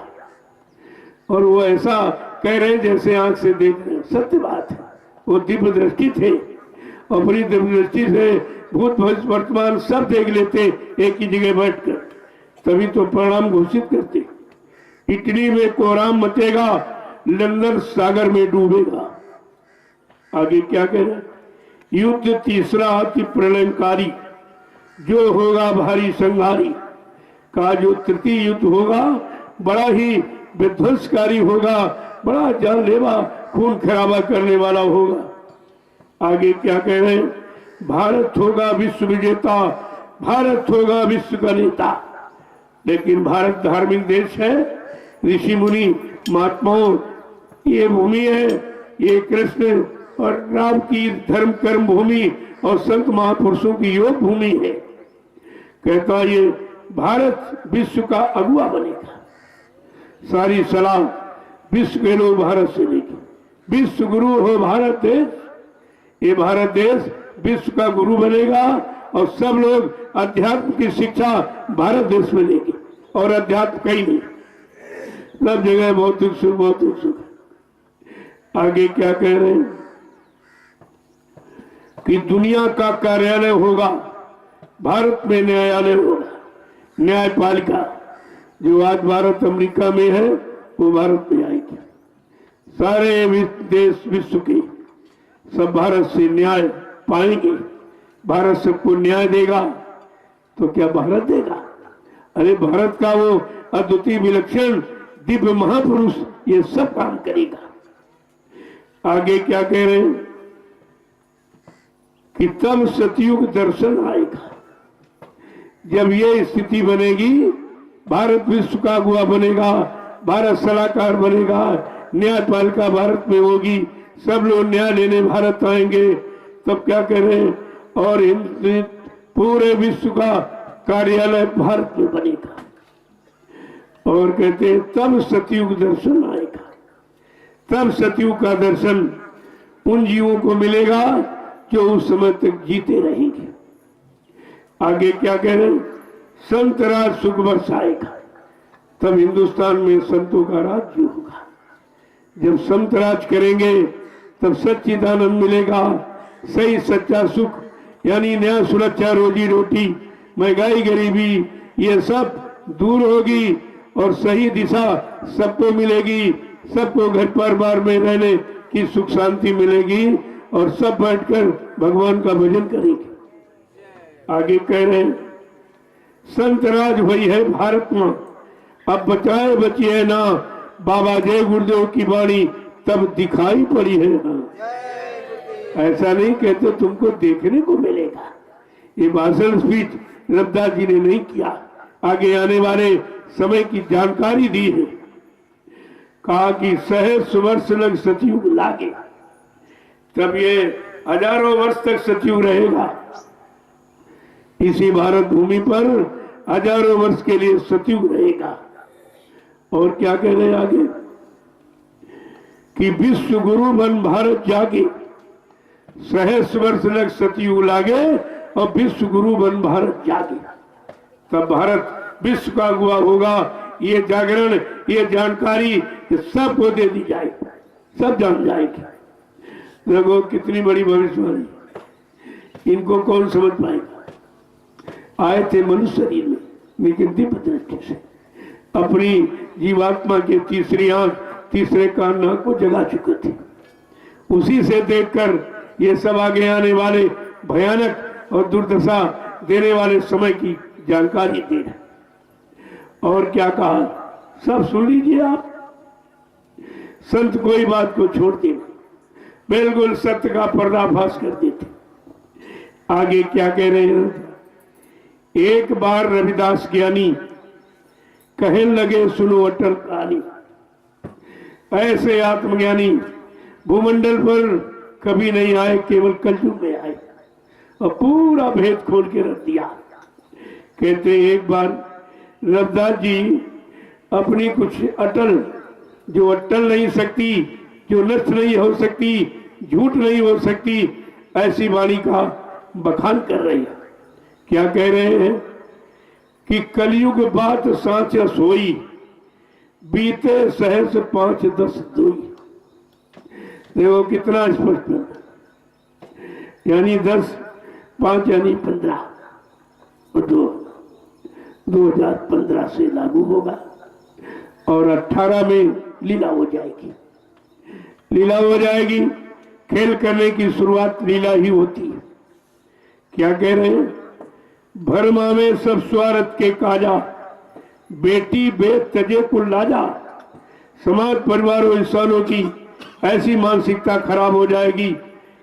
और वो ऐसा कह रहे हैं जैसे आंख से देख रहे हैं। सत्य बात है, वो दिव्य दृष्टि थे, अपनी दिव्य दृष्टि से भूत भविष्य वर्तमान सब देख लेते एक ही जगह बैठकर, तभी तो परिणाम घोषित करते। इटली में कोहराम मचेगा, लंदन सागर में डूबेगा। आगे क्या कह रहे? युद्ध तीसरा अति प्रलयकारी, जो होगा भारी संहारी। का जो तृतीय युद्ध होगा बड़ा ही विध्वंसकारी होगा, बड़ा जानलेवा खून खराबा करने वाला होगा। आगे क्या कह रहे हैं? भारत होगा विश्व विजेता, भारत होगा विश्व का नेता। लेकिन भारत धार्मिक देश है, ऋषि मुनि महात्माओं ये भूमि है, ये कृष्ण और राम की धर्म कर्म भूमि और संत महापुरुषों की योग भूमि है। कहता ये भारत विश्व का अगुवा बनेगा, सारी सलाह विश्व के लोग भारत से लेंगे। विश्व गुरु हो भारत देश, ये भारत देश विश्व का गुरु बनेगा और सब लोग अध्यात्म की शिक्षा भारत देश में लेंगे। और अध्यात्म कहीं नहीं, सब जगह भौतिक सुख, भौतिक सुख। आगे क्या कह रहे हैं कि दुनिया का कार्यालय होगा, भारत में न्यायालय होगा, न्यायपालिका। जो आज भारत अमेरिका में है वो भारत में आएगी। सारे देश विश्व के सब भारत से न्याय पाएंगे। भारत सबको न्याय देगा तो क्या भारत देगा? अरे भारत का वो अद्वितीय विलक्षण दिव्य महापुरुष ये सब काम करेगा। आगे क्या कह रहे हैं कि तब सतयुग दर्शन आएगा। जब ये स्थिति बनेगी, भारत विश्व का अगुवा बनेगा, भारत सलाहकार बनेगा, न्यायपालिका भारत में होगी, सब लोग न्याय लेने भारत आएंगे। तब क्या कह रहे हैं? और पूरे विश्व का कार्यालय भारत में बनेगा। और कहते हैं तब सतयुग दर्शन आएगा। तब सतयुग का दर्शन उन जीवों को मिलेगा जो उस समय तक जीते रहेंगे। आगे क्या कह रहे हैं? संत राज सुख वर्ष आएगा। तब हिंदुस्तान में संतों का राज्य होगा। जब संत राज करेंगे तब सच्चिदानंद मिलेगा, सही सच्चा सुख यानी न्याय सुरक्षा, रोजी रोटी, महंगाई, गरीबी ये सब दूर होगी और सही दिशा सबको मिलेगी। सबको घर परिवार में रहने की सुख शांति मिलेगी और सब बैठकर भगवान का भजन करेंगे। आगे कह रहे हैं संत राज वही है भारत में, अब बचाए बचिए ना, बाबा जय गुरुदेव की वाणी तब दिखाई पड़ी है ना। ऐसा नहीं कहते तुमको देखने को मिलेगा। ये भाषण स्पीच रविदास जी ने नहीं किया, आगे आने वाले समय की जानकारी दी है। कहा कि सहस्र वर्ष लग सतयुग लागे, तब ये हजारों वर्ष तक सतयुग रहेगा। इसी भारत भूमि पर हजारों वर्ष के लिए सतयुग रहेगा। और क्या कह रहे हैं आगे कि विश्व गुरु बन भारत जागे, सहस्र वर्ष लग सतयुग लागे और विश्व गुरु बन भारत जागे। तब भारत विश्व का अगुवा होगा। ये जागरण, ये जानकारी सबको दे दी जाएगी, सब जान जाएगी। देखो कितनी बड़ी भविष्यवाणी, इनको कौन समझ पाएगा? आए थे मनुष्य शरीर में, लेकिन दिव्य दृष्टि से अपनी जीवात्मा के तीसरी आंख, तीसरे कान, नाक को जगा चुके थे। उसी से देखकर ये सब आगे आने वाले भयानक और दुर्दशा देने वाले समय की जानकारी दे रहे। और क्या कहा सब सुन लीजिए आप। संत कोई बात को छोड़ते नहीं, बिल्कुल सत्य का पर्दाफाश कर देते। आगे क्या कह रहे हैं? एक बार रविदास ज्ञानी कहने लगे सुनो अटल कहानी। ऐसे आत्मज्ञानी भूमंडल पर कभी नहीं आए, केवल कलयुग में आए और पूरा भेद खोल के रख दिया। कहते एक बार रविदास जी अपनी कुछ अटल, जो अटल नहीं सकती, जो नष्ट नहीं हो सकती, झूठ नहीं हो सकती, ऐसी वाणी का बखान कर रहे हैं। क्या कह रहे हैं कि कलयुग बात साँच सोई, बीते सहस 5-10 दोई। देखो कितना स्पष्ट है, यानी 10, 5 यानी 15 और 2015 से लागू होगा और 18 में लीला हो जाएगी। लीला हो जाएगी, खेल करने की शुरुआत लीला ही होती है। क्या कह रहे हैं? भरमा में सब स्वार्थ के काजा, बेटी बेट तजे कुल लाजा। समाज परिवार और इंसानों की ऐसी मानसिकता खराब हो जाएगी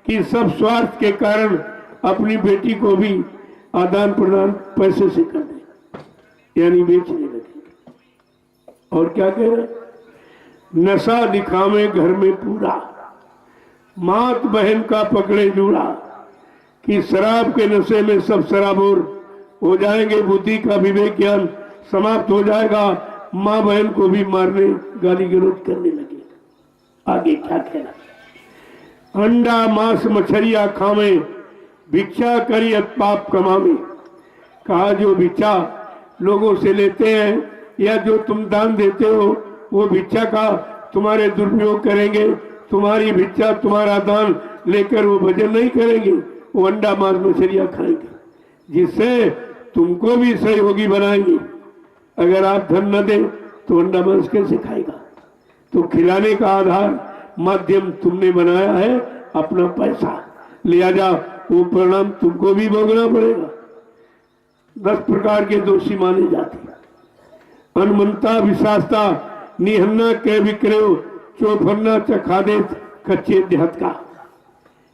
कि सब स्वार्थ के कारण अपनी बेटी को भी आदान प्रदान पैसे से कर दे, यानी बेचने लगे। और क्या कह रहे, नशा दिखावे घर में पूरा, मात बहन का पकड़े जूड़ा, कि शराब के नशे में सब शराबोर हो जाएंगे, बुद्धि का विवेक ज्ञान समाप्त हो जाएगा, माँ बहन को भी मारने गाली गलौज करने लगे। आगे क्या कहना, अंडा मांस मछलिया खावे, भिक्षा करी अत पाप कमावे। कहा जो भिक्षा लोगों से लेते हैं या जो तुम दान देते हो वो भिक्षा का तुम्हारे दुरुपयोग करेंगे, तुम्हारी भिक्षा तुम्हारा दान लेकर वो भजन नहीं करेंगे, वो अंडा मांस मछलियां खाएंगे, जिससे तुमको भी सहयोगी बनाएंगे। अगर आप धन न दें तो अंडा मांस कैसे खाएगा? तो खिलाने का आधार माध्यम तुमने बनाया है अपना पैसा, लिया जा वो परिणाम तुमको भी भोगना पड़ेगा। 10 प्रकार के दोषी माने जाते, अनमनता विशास्ता निहन्ना के विक्रय चौफन्ना चखादे कच्चे देहत का,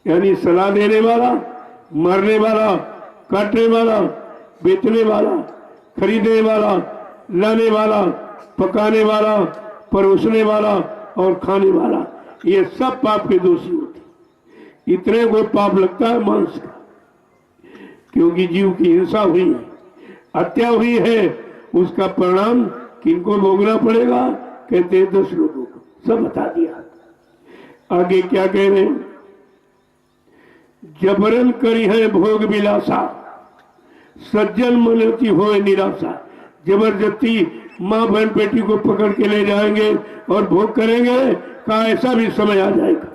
यानी सलाह देने वाला, मारने वाला, काटने वाला, बेचने वाला, खरीदने वाला, लाने वाला, पकाने वाला, परोसने वाला और खाने वाला, ये सब पाप के दोषी होते। इतने को पाप लगता है मांस का, क्योंकि जीव की हिंसा हुई है, हत्या हुई है, उसका परिणाम किनको भोगना पड़ेगा? कहते हैं 10 लोगों को, सब बता दिया। आगे क्या कह रहे हैं, जबरन करी है भोग विलासा, सज्जन मनती होए निराशा। जबरदस्ती माँ बहन बेटी को पकड़ के ले जाएंगे और भोग करेंगे, कहा ऐसा भी समय आ जाएगा,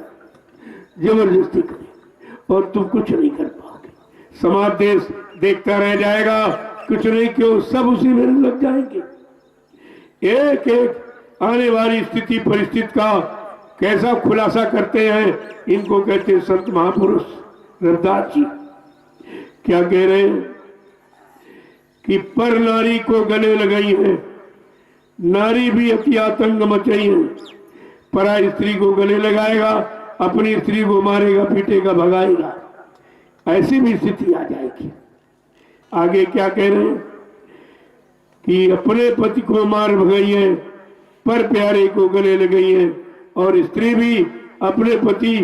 जबरदस्ती करें और तुम कुछ नहीं कर पाओगे। समाज देश देखता रह जाएगा, कुछ नहीं क्यों, सब उसी में लग जाएंगे। एक एक आने वाली स्थिति परिस्थिति का कैसा खुलासा करते हैं, इनको कहते हैं संत महापुरुष रविदास जी। क्या कह रहे हैं कि पर नारी को गले लगाई है, नारी भी अति आतंक मचाई है। पराई स्त्री को गले लगाएगा, अपनी स्त्री को मारेगा, पीटेगा, भगाएगा, ऐसी भी स्थिति आ जाएगी। आगे क्या कह रहे हैं कि अपने पति को मार भगाई है, पर प्यारे को गले लगाई है, और स्त्री भी अपने पति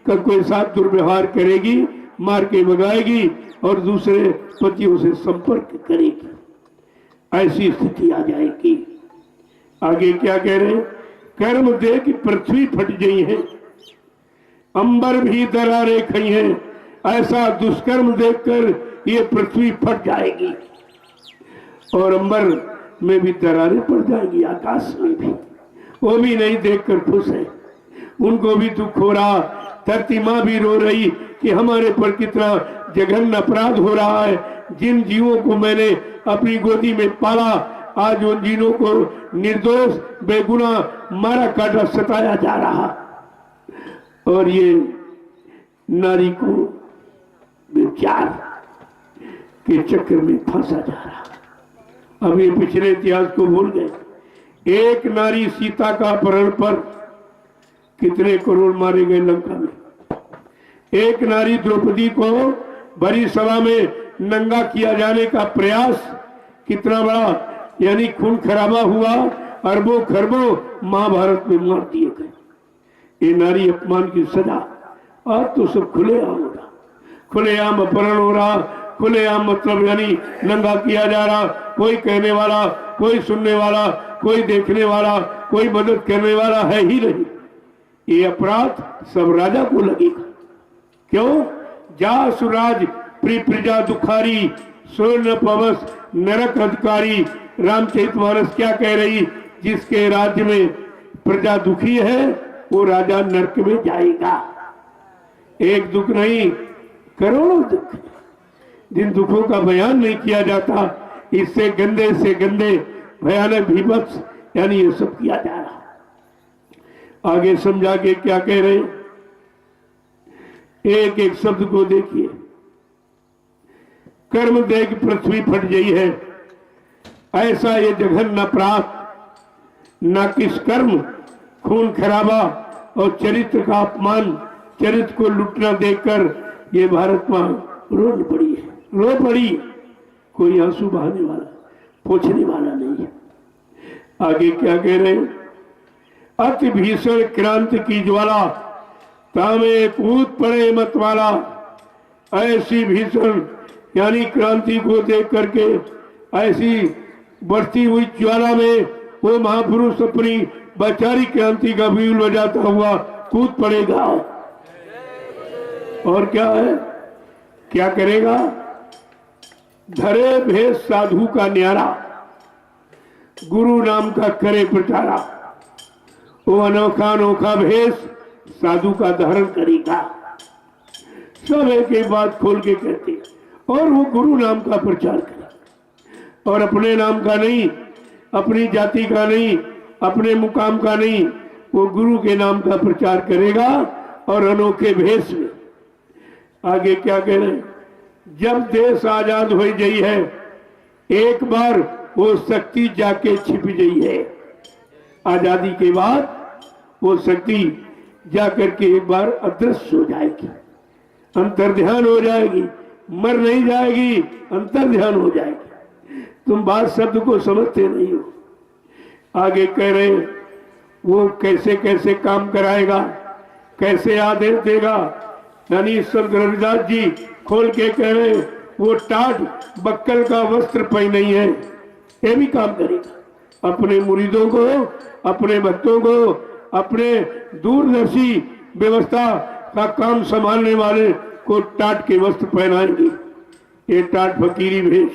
का कोई साथ दुर्व्यवहार करेगी, मार के भगाएगी और दूसरे पतियों से संपर्क करेगी, ऐसी स्थिति आ जाएगी। आगे क्या कह रहे हैं, कर्म दे कि पृथ्वी फट गई है, अंबर भी दरारे खई है। ऐसा दुष्कर्म देखकर ये पृथ्वी फट जाएगी और अंबर में भी दरारें पड़ जाएंगी, आकाश में भी। वो भी नहीं देखकर खुश है, उनको भी दुख हो रहा। धरती माँ भी रो रही कि हमारे पर कितना जघन्य अपराध हो रहा है। जिन जीवों को मैंने अपनी गोदी में पाला, आज उन जीवों को निर्दोष बेगुनाह मारा काटा सताया जा रहा, और ये नारी को विचार के चक्कर में फंसा जा रहा। अब ये पिछले इतिहास को भूल गए। एक नारी सीता का अपहरण पर कितने करोड़ मारे गए लंका में। एक नारी द्रौपदी को बड़ी सभा में नंगा किया जाने का प्रयास कितना बड़ा, यानी खून खराबा हुआ, अरबों खरबों महाभारत में मार दिए गए। ये नारी अपमान की सजा। आज तो सब खुलेआम हो रहा, खुलेआम अपहरण हो रहा, खुलेआम मतलब यानी नंगा किया जा रहा। कोई कहने वाला, कोई सुनने वाला, कोई देखने वाला, कोई मदद करने वाला है ही नहीं। ये अपराध सब राजा को लगेगा। क्यों? जा सुराज प्री प्रजा दुखारी, स्वर्ण पवस नरक अधिकारी। रामचरितमानस क्या कह रही, जिसके राज्य में प्रजा दुखी है वो राजा नरक में जाएगा। एक दुख नहीं, करोड़ों दुख। जिन दुखों का बयान नहीं किया जाता, इससे गंदे से गंदे भयानक विभत्स यानी ये सब किया जा रहा। आगे समझा के क्या कह रहे, एक एक शब्द को देखिए। कर्म देख पृथ्वी फट गई है, ऐसा ये जघन्य अपराध न किस कर्म, खून खराबा और चरित्र का अपमान, चरित्र को लुटना देखकर ये भारत माँ रो पड़ी है, रो पड़ी। कोई आंसू बहाने वाला, पोंछने वाला नहीं है। आगे क्या कह रहे हैं? अति भीषण क्रांति की ज्वाला, तामे कूद पड़े मत वाला। ऐसी भीषण यानी क्रांति को देख करके ऐसी बढ़ती हुई ज्वाला में वो महापुरुष अपनी वैचारिक क्रांति का बील बजाता हुआ कूद पड़ेगा। और क्या है, क्या करेगा? धरे भेष साधु का न्यारा, गुरु नाम का करे प्रचारा। वो अनोखा अनोखा भेष साधु का धारण करेगा। सब एक बात खोल के कहते, और वो गुरु नाम का प्रचार करे, और अपने नाम का नहीं, अपनी जाति का नहीं, अपने मुकाम का नहीं, वो गुरु के नाम का प्रचार करेगा और अनोखे भेष में। आगे क्या कह रहे हैं? जब देश आजाद हो गई है, एक बार वो शक्ति जाके छिप गई है। आजादी के बाद वो शक्ति जाकर के एक बार अदृश्य हो जाएगी, अंतर्ध्यान हो जाएगी, मर नहीं जाएगी, अंतर्ध्यान हो जाएगी। तुम बात शब्द को समझते नहीं हो। आगे कह रहे हैं वो कैसे कैसे काम कराएगा, कैसे आदेश देगा। यानी संत रविदास जी खोल के कह रहे हैं वो टाट बक्कल का वस्त्र पहने है, ये भी काम करेगा। अपने मुरीदों को, अपने भक्तों को, अपने दूरदर्शी व्यवस्था का काम संभालने वाले को टाट के वस्त्र पहनाएंगे। ये टाट फकीरी भेष।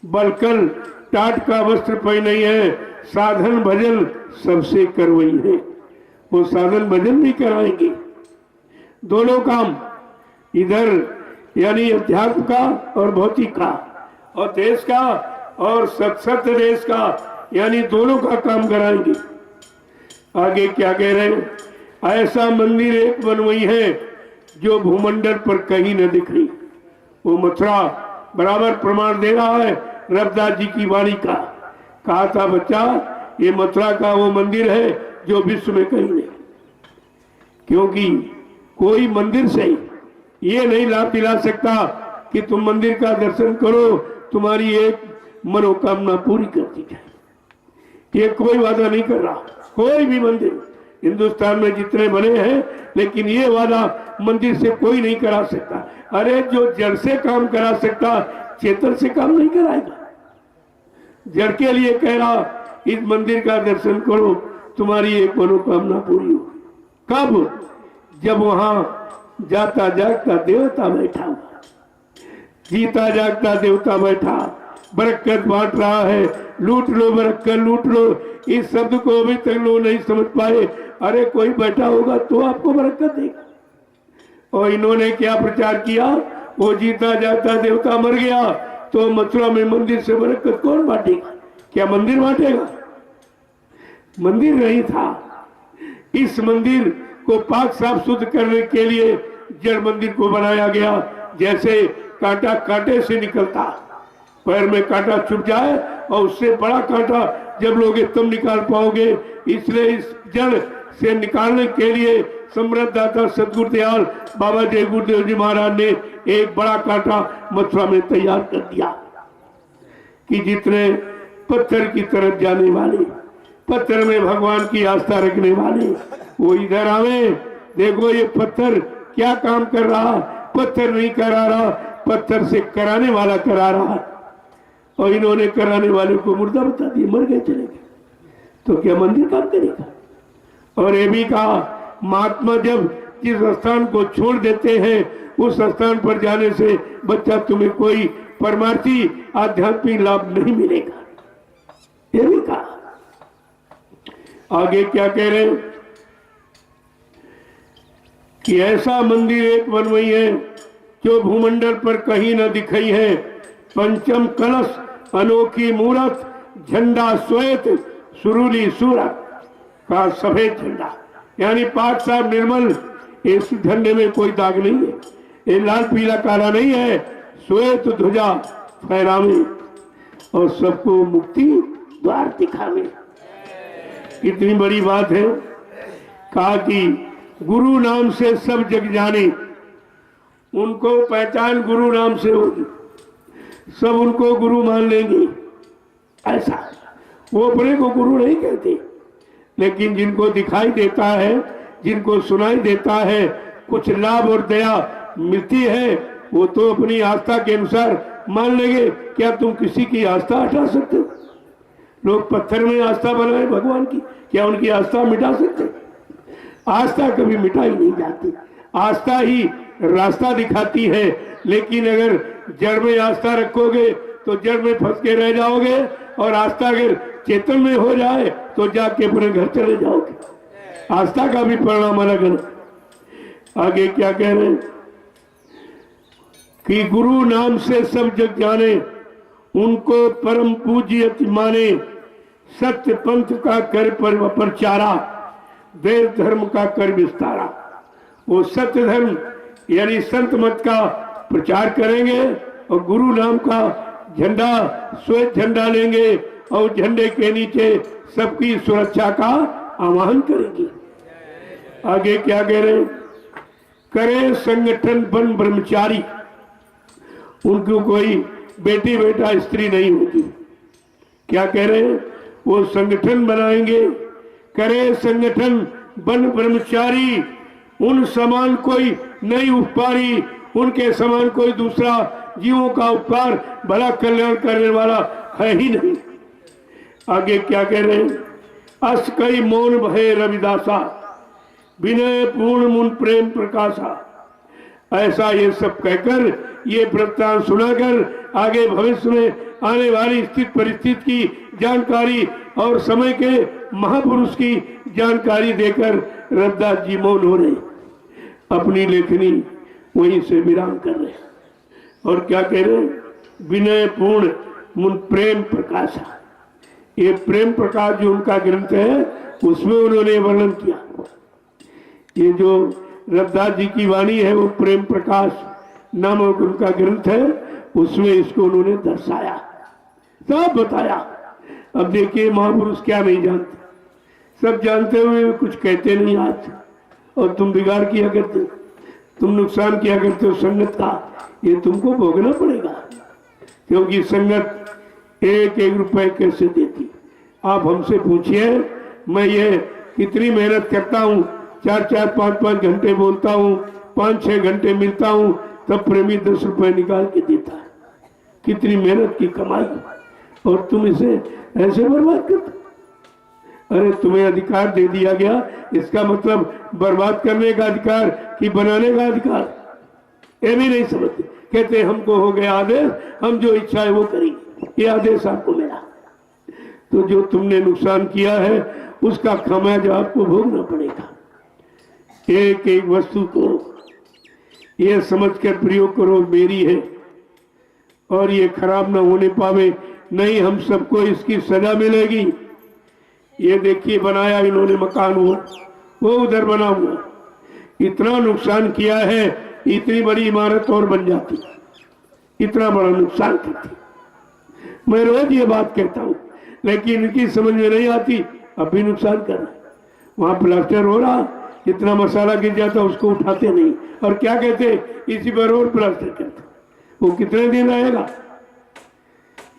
बलकल टाट का वस्त्र पहने है, साधन भजन सबसे करवई है। वो साधन भजन भी कराएंगे। दोनों काम, इधर यानी अध्यात्म का और भौतिक का, और देश का और सत्सत्य देश का, यानी दोनों का काम कराएंगे। आगे क्या कह रहे हैं? ऐसा मंदिर एक बनवाई है जो भूमंडल पर कहीं न दिख रही। वो मथुरा बराबर प्रमाण दे रहा है रविदास जी की वाणी का। कहा था बच्चा, ये मथुरा का वो मंदिर है जो विश्व में कहीं नहीं। क्योंकि कोई मंदिर से ये नहीं लाभ दिला सकता कि तुम मंदिर का दर्शन करो, तुम्हारी एक मनोकामना पूरी कर दी जाए। ये कोई वादा नहीं कर रहा। कोई भी मंदिर हिंदुस्तान में जितने बने हैं, लेकिन ये वादा मंदिर से कोई नहीं करा सकता। अरे जो जड़ से काम करा सकता, चेतन से काम नहीं कराएगा। जड़ के लिए कह रहा इस मंदिर का दर्शन करो, तुम्हारी एक मनोकामना पूरी होगी। कब? जब वहां जाता जागता देवता बैठा हुआ, जीता जागता देवता बैठा, बरकत बांट रहा है। लूट लो बरकत, लूट लो। इस शब्द को अभी तक लोग नहीं समझ पाए। अरे कोई बैठा होगा तो आपको बरकत देगा। और इन्होंने क्या प्रचार किया? वो जीता जागता देवता मर गया तो मथुरा में मंदिर से बरकत कौन बांटेगा? क्या मंदिर बांटेगा? मंदिर नहीं था। इस मंदिर को पाक साफ शुद्ध करने के लिए जड़ मंदिर को बनाया गया। जैसे कांटा कांटे से निकलता, पैर में कांटा छुप जाए और उससे बड़ा कांटा जब लोगे तुम निकाल पाओगे। इसलिए इस जड़ से निकालने के लिए समृद्ध दाता सदगुरु दयाल बाबा जय गुरुदेव जी महाराज ने एक बड़ा कांटा मथुरा में तैयार कर दिया कि जितने पत्थर की तरफ जाने वाले, पत्थर में भगवान की आस्था रखने वाले, वो इधर आवे। देखो ये पत्थर क्या काम कर रहा, पत्थर नहीं करा रहा, पत्थर से कराने वाला करा रहा। और इन्होंने कराने वाले को मुर्दा बता दिया, मर गए, चले गए। तो क्या मंदिर काम करेगा? और ये भी कहा महात्मा जब जिस स्थान को छोड़ देते हैं उस स्थान पर जाने से बच्चा तुम्हें कोई परमार्थी आध्यात्मिक लाभ नहीं मिलेगा। ये भी कहा। आगे क्या कह रहे हैं कि ऐसा मंदिर एक बनवाई है जो भूमंडल पर कहीं न दिखाई है। पंचम कलश अनोखी मूरत, झंडा श्वेत सुरूली सूरत का सफेद झंडा, यानी पाक साफ निर्मल। इस झंडे में कोई दाग नहीं है, ये लाल पीला काला नहीं है, श्वेत ध्वजा फहरावे। और सबको मुक्ति द्वार दिखावे। इतनी बड़ी बात है। कहा कि गुरु नाम से सब जग जाने, उनको पहचान गुरु नाम से होगी, सब उनको गुरु मान लेंगे। ऐसा वो अपने को गुरु नहीं कहते, लेकिन जिनको दिखाई देता है, जिनको सुनाई देता है, कुछ लाभ और दया मिलती है, वो तो अपनी आस्था के अनुसार मान लेंगे। क्या तुम किसी की आस्था हटा सकते हो? लोग पत्थर में आस्था बनाए भगवान की, क्या उनकी आस्था मिटा सकते? आस्था कभी मिटाई नहीं जाती। आस्था ही रास्ता दिखाती है, लेकिन अगर जड़ में आस्था रखोगे तो जड़ में फंस के रह जाओगे, और आस्था अगर चेतन में हो जाए तो जाके अपने घर चले जाओगे। आस्था का भी परिणाम अलग अलग। आगे क्या कह रहे हैं कि गुरु नाम से सब जग जाने, उनको परम पूज्य माने, सत्य पंथ का कर प्रचारा, वेद धर्म का कर विस्तारा। वो सत्य धर्म यानी संत मत का प्रचार करेंगे और गुरु नाम का झंडा, श्वेत झंडा लेंगे और झंडे के नीचे सबकी सुरक्षा का आह्वान करेंगे। आगे क्या कह रहे हैं? करे संगठन बन ब्रह्मचारी, उनको कोई बेटी बेटा स्त्री नहीं होगी। क्या कह रहे हैं? वो संगठन बनाएंगे। करे संगठन बन ब्रह्मचारी, उन समान कोई नहीं उपकारी, उनके समान कोई दूसरा जीवों का उपकार भला कल्याण करने वाला है ही नहीं। आगे क्या कह रहे हैं? अस कई मौन भय रविदासा, विनय पूर्ण मुन प्रेम प्रकाशा। ऐसा ये सब कहकर, ये वृत्तांत सुनाकर आगे भविष्य में आने वाली स्थित परिस्थिति की जानकारी और समय के महापुरुष की जानकारी देकर रविदास जी मौन हो रहे, अपनी लेखनी वहीं से विराम कर रहे। और क्या कह रहे हैं? विनय पूर्ण मुन प्रेम प्रकाशा। ये प्रेम प्रकाश जो उनका ग्रंथ है, उसमें उन्होंने वर्णन किया। ये जो रविदास जी की वाणी है, वो प्रेम प्रकाश नामक उनका ग्रंथ है, उसमें इसको उन्होंने दर्शाया, सब बताया। अब देखिए महापुरुष क्या नहीं जानते, सब जानते हुए कुछ कहते नहीं आज। और तुम बिगाड़ किया करते, तुम नुकसान किया करते हो संगत का, ये तुमको भोगना पड़ेगा। क्योंकि संगत एक एक रुपए कैसे देती, आप हमसे पूछिए। मैं ये कितनी मेहनत करता हूँ, 4-4, 5-5 घंटे बोलता हूँ, 5-6 घंटे मिलता हूँ, तब प्रेमी 10 रुपए निकाल के देता है। कितनी मेहनत की कमाई, और तुम इसे ऐसे बर्बाद करते। अरे तुम्हें अधिकार दे दिया गया, इसका मतलब बर्बाद करने का अधिकार कि बनाने का अधिकार, ये भी नहीं समझते। कहते हमको हो गया आदेश, हम जो इच्छा है वो करेंगे, ये आदेश आपको मिला। तो जो तुमने नुकसान किया है उसका खामियाजा आपको भोगना पड़ेगा। एक एक वस्तु को ये समझकर प्रयोग करो, मेरी है और ये खराब ना होने पावे, नहीं हम सबको इसकी सजा मिलेगी। ये देखिए बनाया इन्होंने मकान, वो उधर बना हुआ, इतना नुकसान किया है, इतनी बड़ी इमारत और बन जाती, इतना बड़ा नुकसान करती। मैं रोज ये बात कहता हूँ, लेकिन इनकी समझ में नहीं आती। अब भी नुकसान कर रहा है, वहां प्लास्टर हो रहा, जितना मसाला गिर जाता उसको उठाते नहीं, और क्या कहते इसी पर और प्लास्टर करते। वो कितने दिन रहेगा?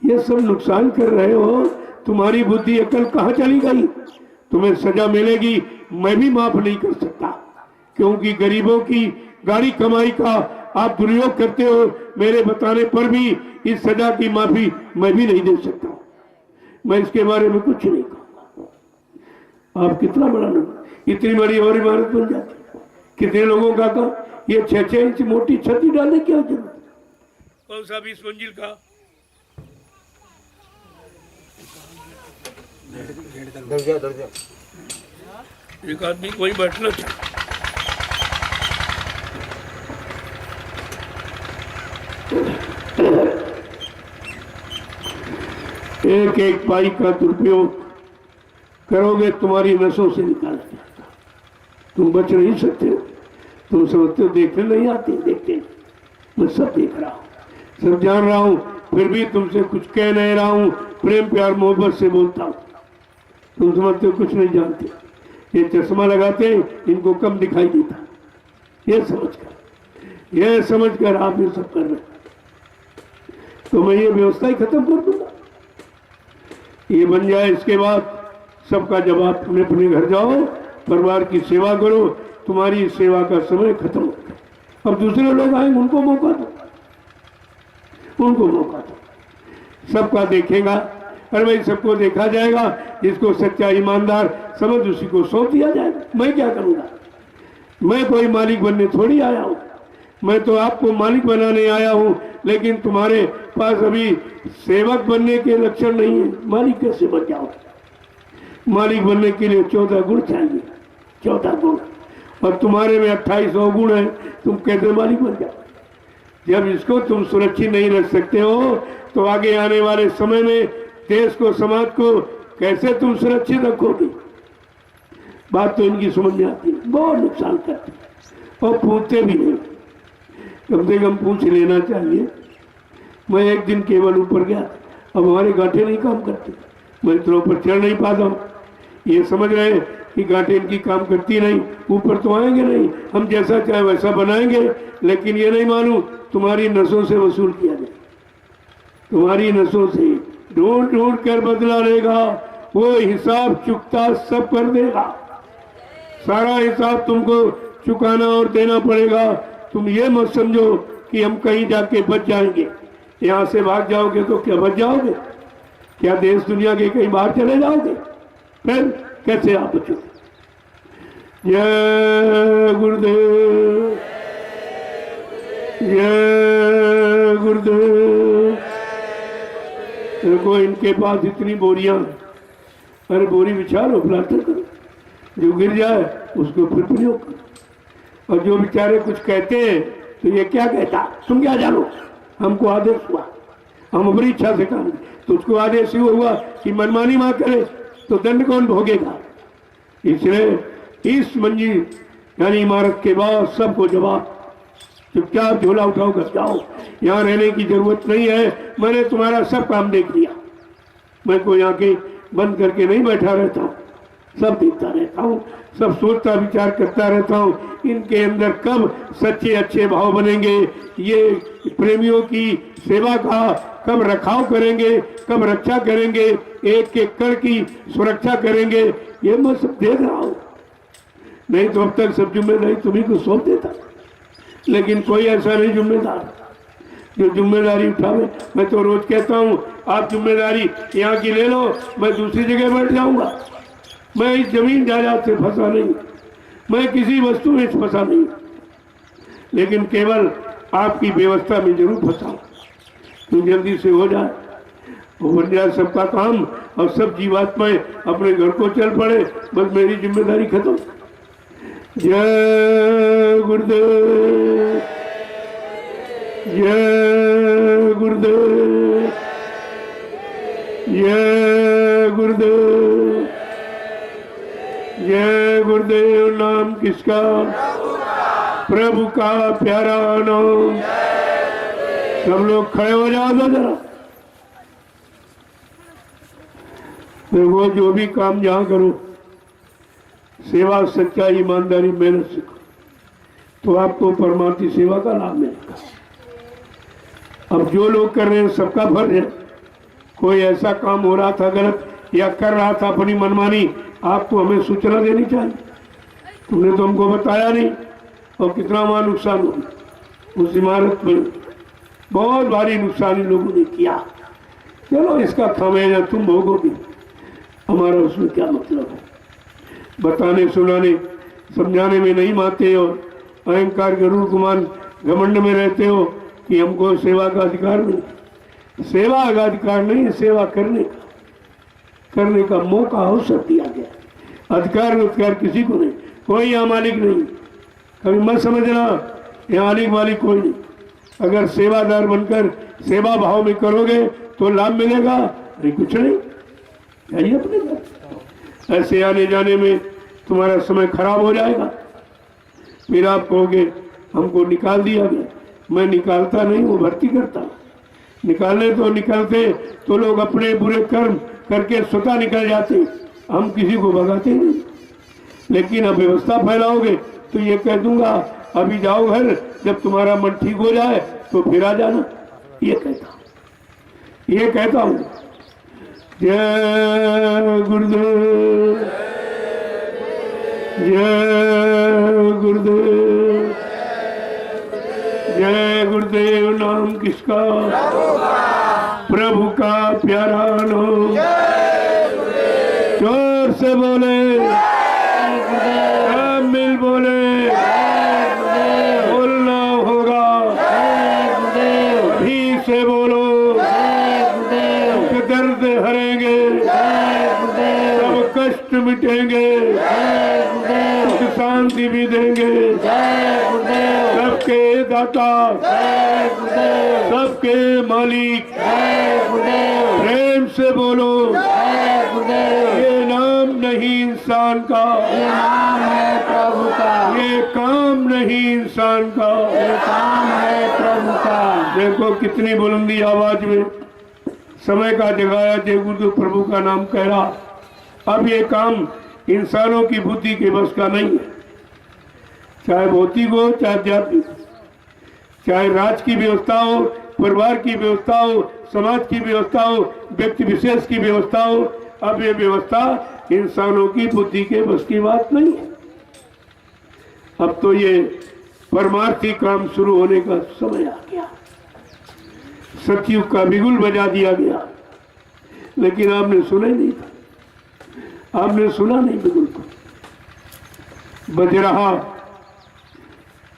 ये सब नुकसान कर रहे हो, तुम्हारी बुद्धि अकल कहाँ चली गई? तुम्हें सजा मिलेगी, मैं भी माफ नहीं कर सकता, क्योंकि गरीबों की गाड़ी कमाई का आप दुरुपयोग करते हो। मेरे बताने पर भी इस सजा की माफी मैं भी नहीं दे सकता, मैं इसके बारे में कुछ नहीं कहूँगा। आप कितना बड़ा लोग, इतनी बड़ी और इमारत बन जाती, कितने लोगों का काम। ये 6-6 इंच मोटी छत डालने की जरूरत? कौन सा 20 मंजिल का? एक आदमी कोई बैठना चाहिए। एक एक पाई का दुरुपयोग करोगे, तुम्हारी नसों से निकाल दिया, तुम बच नहीं सकते हो। तुम समझते हो देखने नहीं आते, देखते मैं सब देख रहा हूँ, सब जान रहा हूँ। फिर भी तुमसे कुछ कह नहीं रहा हूँ, प्रेम प्यार मोहब्बत से बोलता हूँ। तुम समझते हो कुछ नहीं जानते, ये चश्मा लगाते हैं इनको कम दिखाई देता, ये समझ कर आप ये सब कर रहे। तो मैं ये व्यवस्था ही खत्म कर दूंगा, ये बन जाए, इसके बाद सबका जवाब अपने अपने घर जाओ, परिवार की सेवा करो, तुम्हारी सेवा का समय खत्म हो गया। अब दूसरे लोग आएंगे, उनको मौका दो, सबका देखेगा। अरे भाई सबको देखा जाएगा, जिसको सच्चा ईमानदार समझ उसी को सौंप दिया जाएगा। मैं क्या करूंगा, मैं कोई मालिक बनने थोड़ी आया हूं, मैं तो आपको मालिक बनाने आया हूं। लेकिन तुम्हारे पास अभी सेवक बनने के लक्षण नहीं है, मालिक कैसे बन जाओगे? मालिक बनने के लिए 14 गुण चाहिए, 14 गुण, और तुम्हारे में 2800 गुण है, तुम कैसे मालिक बन जाओ? जब इसको तुम सुरक्षित नहीं रख सकते हो तो आगे आने वाले समय में देश को, समाज को कैसे तुम सुरक्षित रखोगे? बात तो इनकी समझ में आती है, बहुत नुकसान करती है और पूछते भी नहीं। कम से कम पूछ लेना चाहिए। मैं एक दिन केवल ऊपर गया, अब हमारे गांठे नहीं काम करते, मैं इतना ऊपर चढ़ नहीं पाता हूँ। ये समझ रहे हैं कि गांठे इनकी काम करती नहीं, ऊपर तो आएंगे नहीं, हम जैसा चाहे वैसा बनाएंगे। लेकिन ये नहीं मालूम तुम्हारी नसों से वसूल किया जाए, तुम्हारी नसों से ढूंढ ढूंढ कर बदला लेगा, वो हिसाब चुकता सब कर देगा, सारा हिसाब तुमको चुकाना और देना पड़ेगा। तुम ये मत समझो कि हम कहीं जाके बच जाएंगे, यहाँ से भाग जाओगे तो क्या बच जाओगे? क्या देश दुनिया के कहीं बाहर चले जाओगे? फिर कैसे आप बचोगे? जय गुरुदेव, जय गुरुदेव। देखो इनके पास इतनी बोरियां, अरे बोरी बिछा लो, प्लास्टर करो, जो गिर जाए उसको फिर प्रयोग करो। और जो बेचारे कुछ कहते हैं तो ये क्या कहता, तुम क्या जानो, हमको आदेश हुआ, हम अपनी इच्छा से काम, तो उसको आदेश ही हुआ कि मनमानी मां करे तो दंड कौन भोगेगा? इसलिए इस मंजिल यानी इमारत के बाद सबको जवाब, चुपचाप झोला उठाओ कर जाओ, यहाँ रहने की जरूरत नहीं है, मैंने तुम्हारा सब काम देख लिया। मैं कोई आंखें बंद करके नहीं बैठा रहता हूँ, सब देखता रहता हूँ, सब सोचता विचार करता रहता हूँ, इनके अंदर कब सच्चे अच्छे भाव बनेंगे, ये प्रेमियों की सेवा का कब रखाव करेंगे, कब रक्षा करेंगे, एक एक कण की सुरक्षा करेंगे, ये मैं सब देख रहा हूँ। नहीं तो अब तक सब जिम्मेदारी तुम्ही को सौंप देता, लेकिन कोई ऐसा नहीं जिम्मेदार जो जिम्मेदारी उठावे। मैं तो रोज कहता हूँ आप जिम्मेदारी यहाँ की ले लो, मैं दूसरी जगह बैठ जाऊंगा। मैं इस जमीन जायदाद से फंसा नहीं, मैं किसी वस्तु में फंसा नहीं, लेकिन केवल आपकी व्यवस्था में जरूर फंसा हूं। तो जल्दी से हो जाए, बन जाए सबका काम और सब जीवात्माएं अपने घर को चल पड़े, बस मेरी जिम्मेदारी खत्म। जय गुरुदेव, जय गुरुदेव, जय गुरुदेव, जय गुरुदेव। नाम किसका? प्रभु का प्यारा नाम। सब लोग खड़े हो जाओ जरा। देखो जो भी काम जहाँ करो, सेवा सच्चाई ईमानदारी मेहनत से करो, तो आपको परमार्थी सेवा का लाभ मिलेगा। अब जो लोग कर रहे हैं सबका फर्ज है, कोई ऐसा काम हो रहा था गलत या कर रहा था अपनी मनमानी, आपको हमें सूचना देनी चाहिए। तुमने तो हमको बताया नहीं, और कितना वहां नुकसान हुआ उस इमारत में, बहुत भारी नुकसान इन लोगों ने किया। चलो इसका खामियाजा तुम भोगोगे, हमारा उसमें क्या मतलब है? बताने सुनाने समझाने में नहीं मानते हो, अहंकार गरुड़ गुमान घमंड में रहते हो कि हमको सेवा का अधिकार नहीं। सेवा का अधिकार नहीं, सेवा करने का मौका अवसर दिया गया। अधिकार किसी को नहीं, कोई यहाँ मालिक नहीं। कभी मत समझना यहाँ मालिक कोई नहीं। अगर सेवादार बनकर सेवा भाव में करोगे तो लाभ मिलेगा, अरे कुछ नहीं, यही अपने घर। ऐसे आने जाने में तुम्हारा समय खराब हो जाएगा, फिर आप कहोगे हमको निकाल दिया गया। मैं निकालता नहीं, वो भर्ती करता। निकालने तो निकलते तो लोग अपने बुरे कर्म करके स्वतः निकल जाते, हम किसी को भगाते नहीं। लेकिन अब व्यवस्था फैलाओगे तो ये कह दूंगा अभी जाओ घर, जब तुम्हारा मन ठीक हो जाए तो फिर आ जाना, ये कहता हूँ। जय गुरुदेव, जय गुरुदेव, जय गुरुदेव। नाम किसका? प्रभु का प्यारा नाम। जोर से बोले, सब मिल बोले, बोलना होगा, भी से बोलो, दर्द हरेंगे, सब कष्ट मिटेंगे, शांति भी देंगे, सबके दाता, सबके मालिक। प्रेम से बोलो, ये नाम नहीं इंसान का, ये नाम है प्रभु का, ये काम नहीं इंसान का, ये काम है प्रभु का। देखो कितनी बुलंदी आवाज में समय का जगाया जय गुरु प्रभु का नाम कह रहा। अब ये काम इंसानों की बुद्धि के बस का नहीं है, चाहे भौतिक हो चाहे आध्यात्मिक, चाहे राज की व्यवस्था हो, परिवार की व्यवस्था हो, समाज की व्यवस्था हो, व्यक्ति विशेष की व्यवस्था हो। अब ये व्यवस्था इंसानों की बुद्धि के बस की बात नहीं है। अब तो ये परमार्थी काम शुरू होने का समय आ गया, सतयुग का बिगुल बजा दिया गया, लेकिन आपने सुना ही नहीं था, आपने सुना नहीं बिगुल को। बज रहा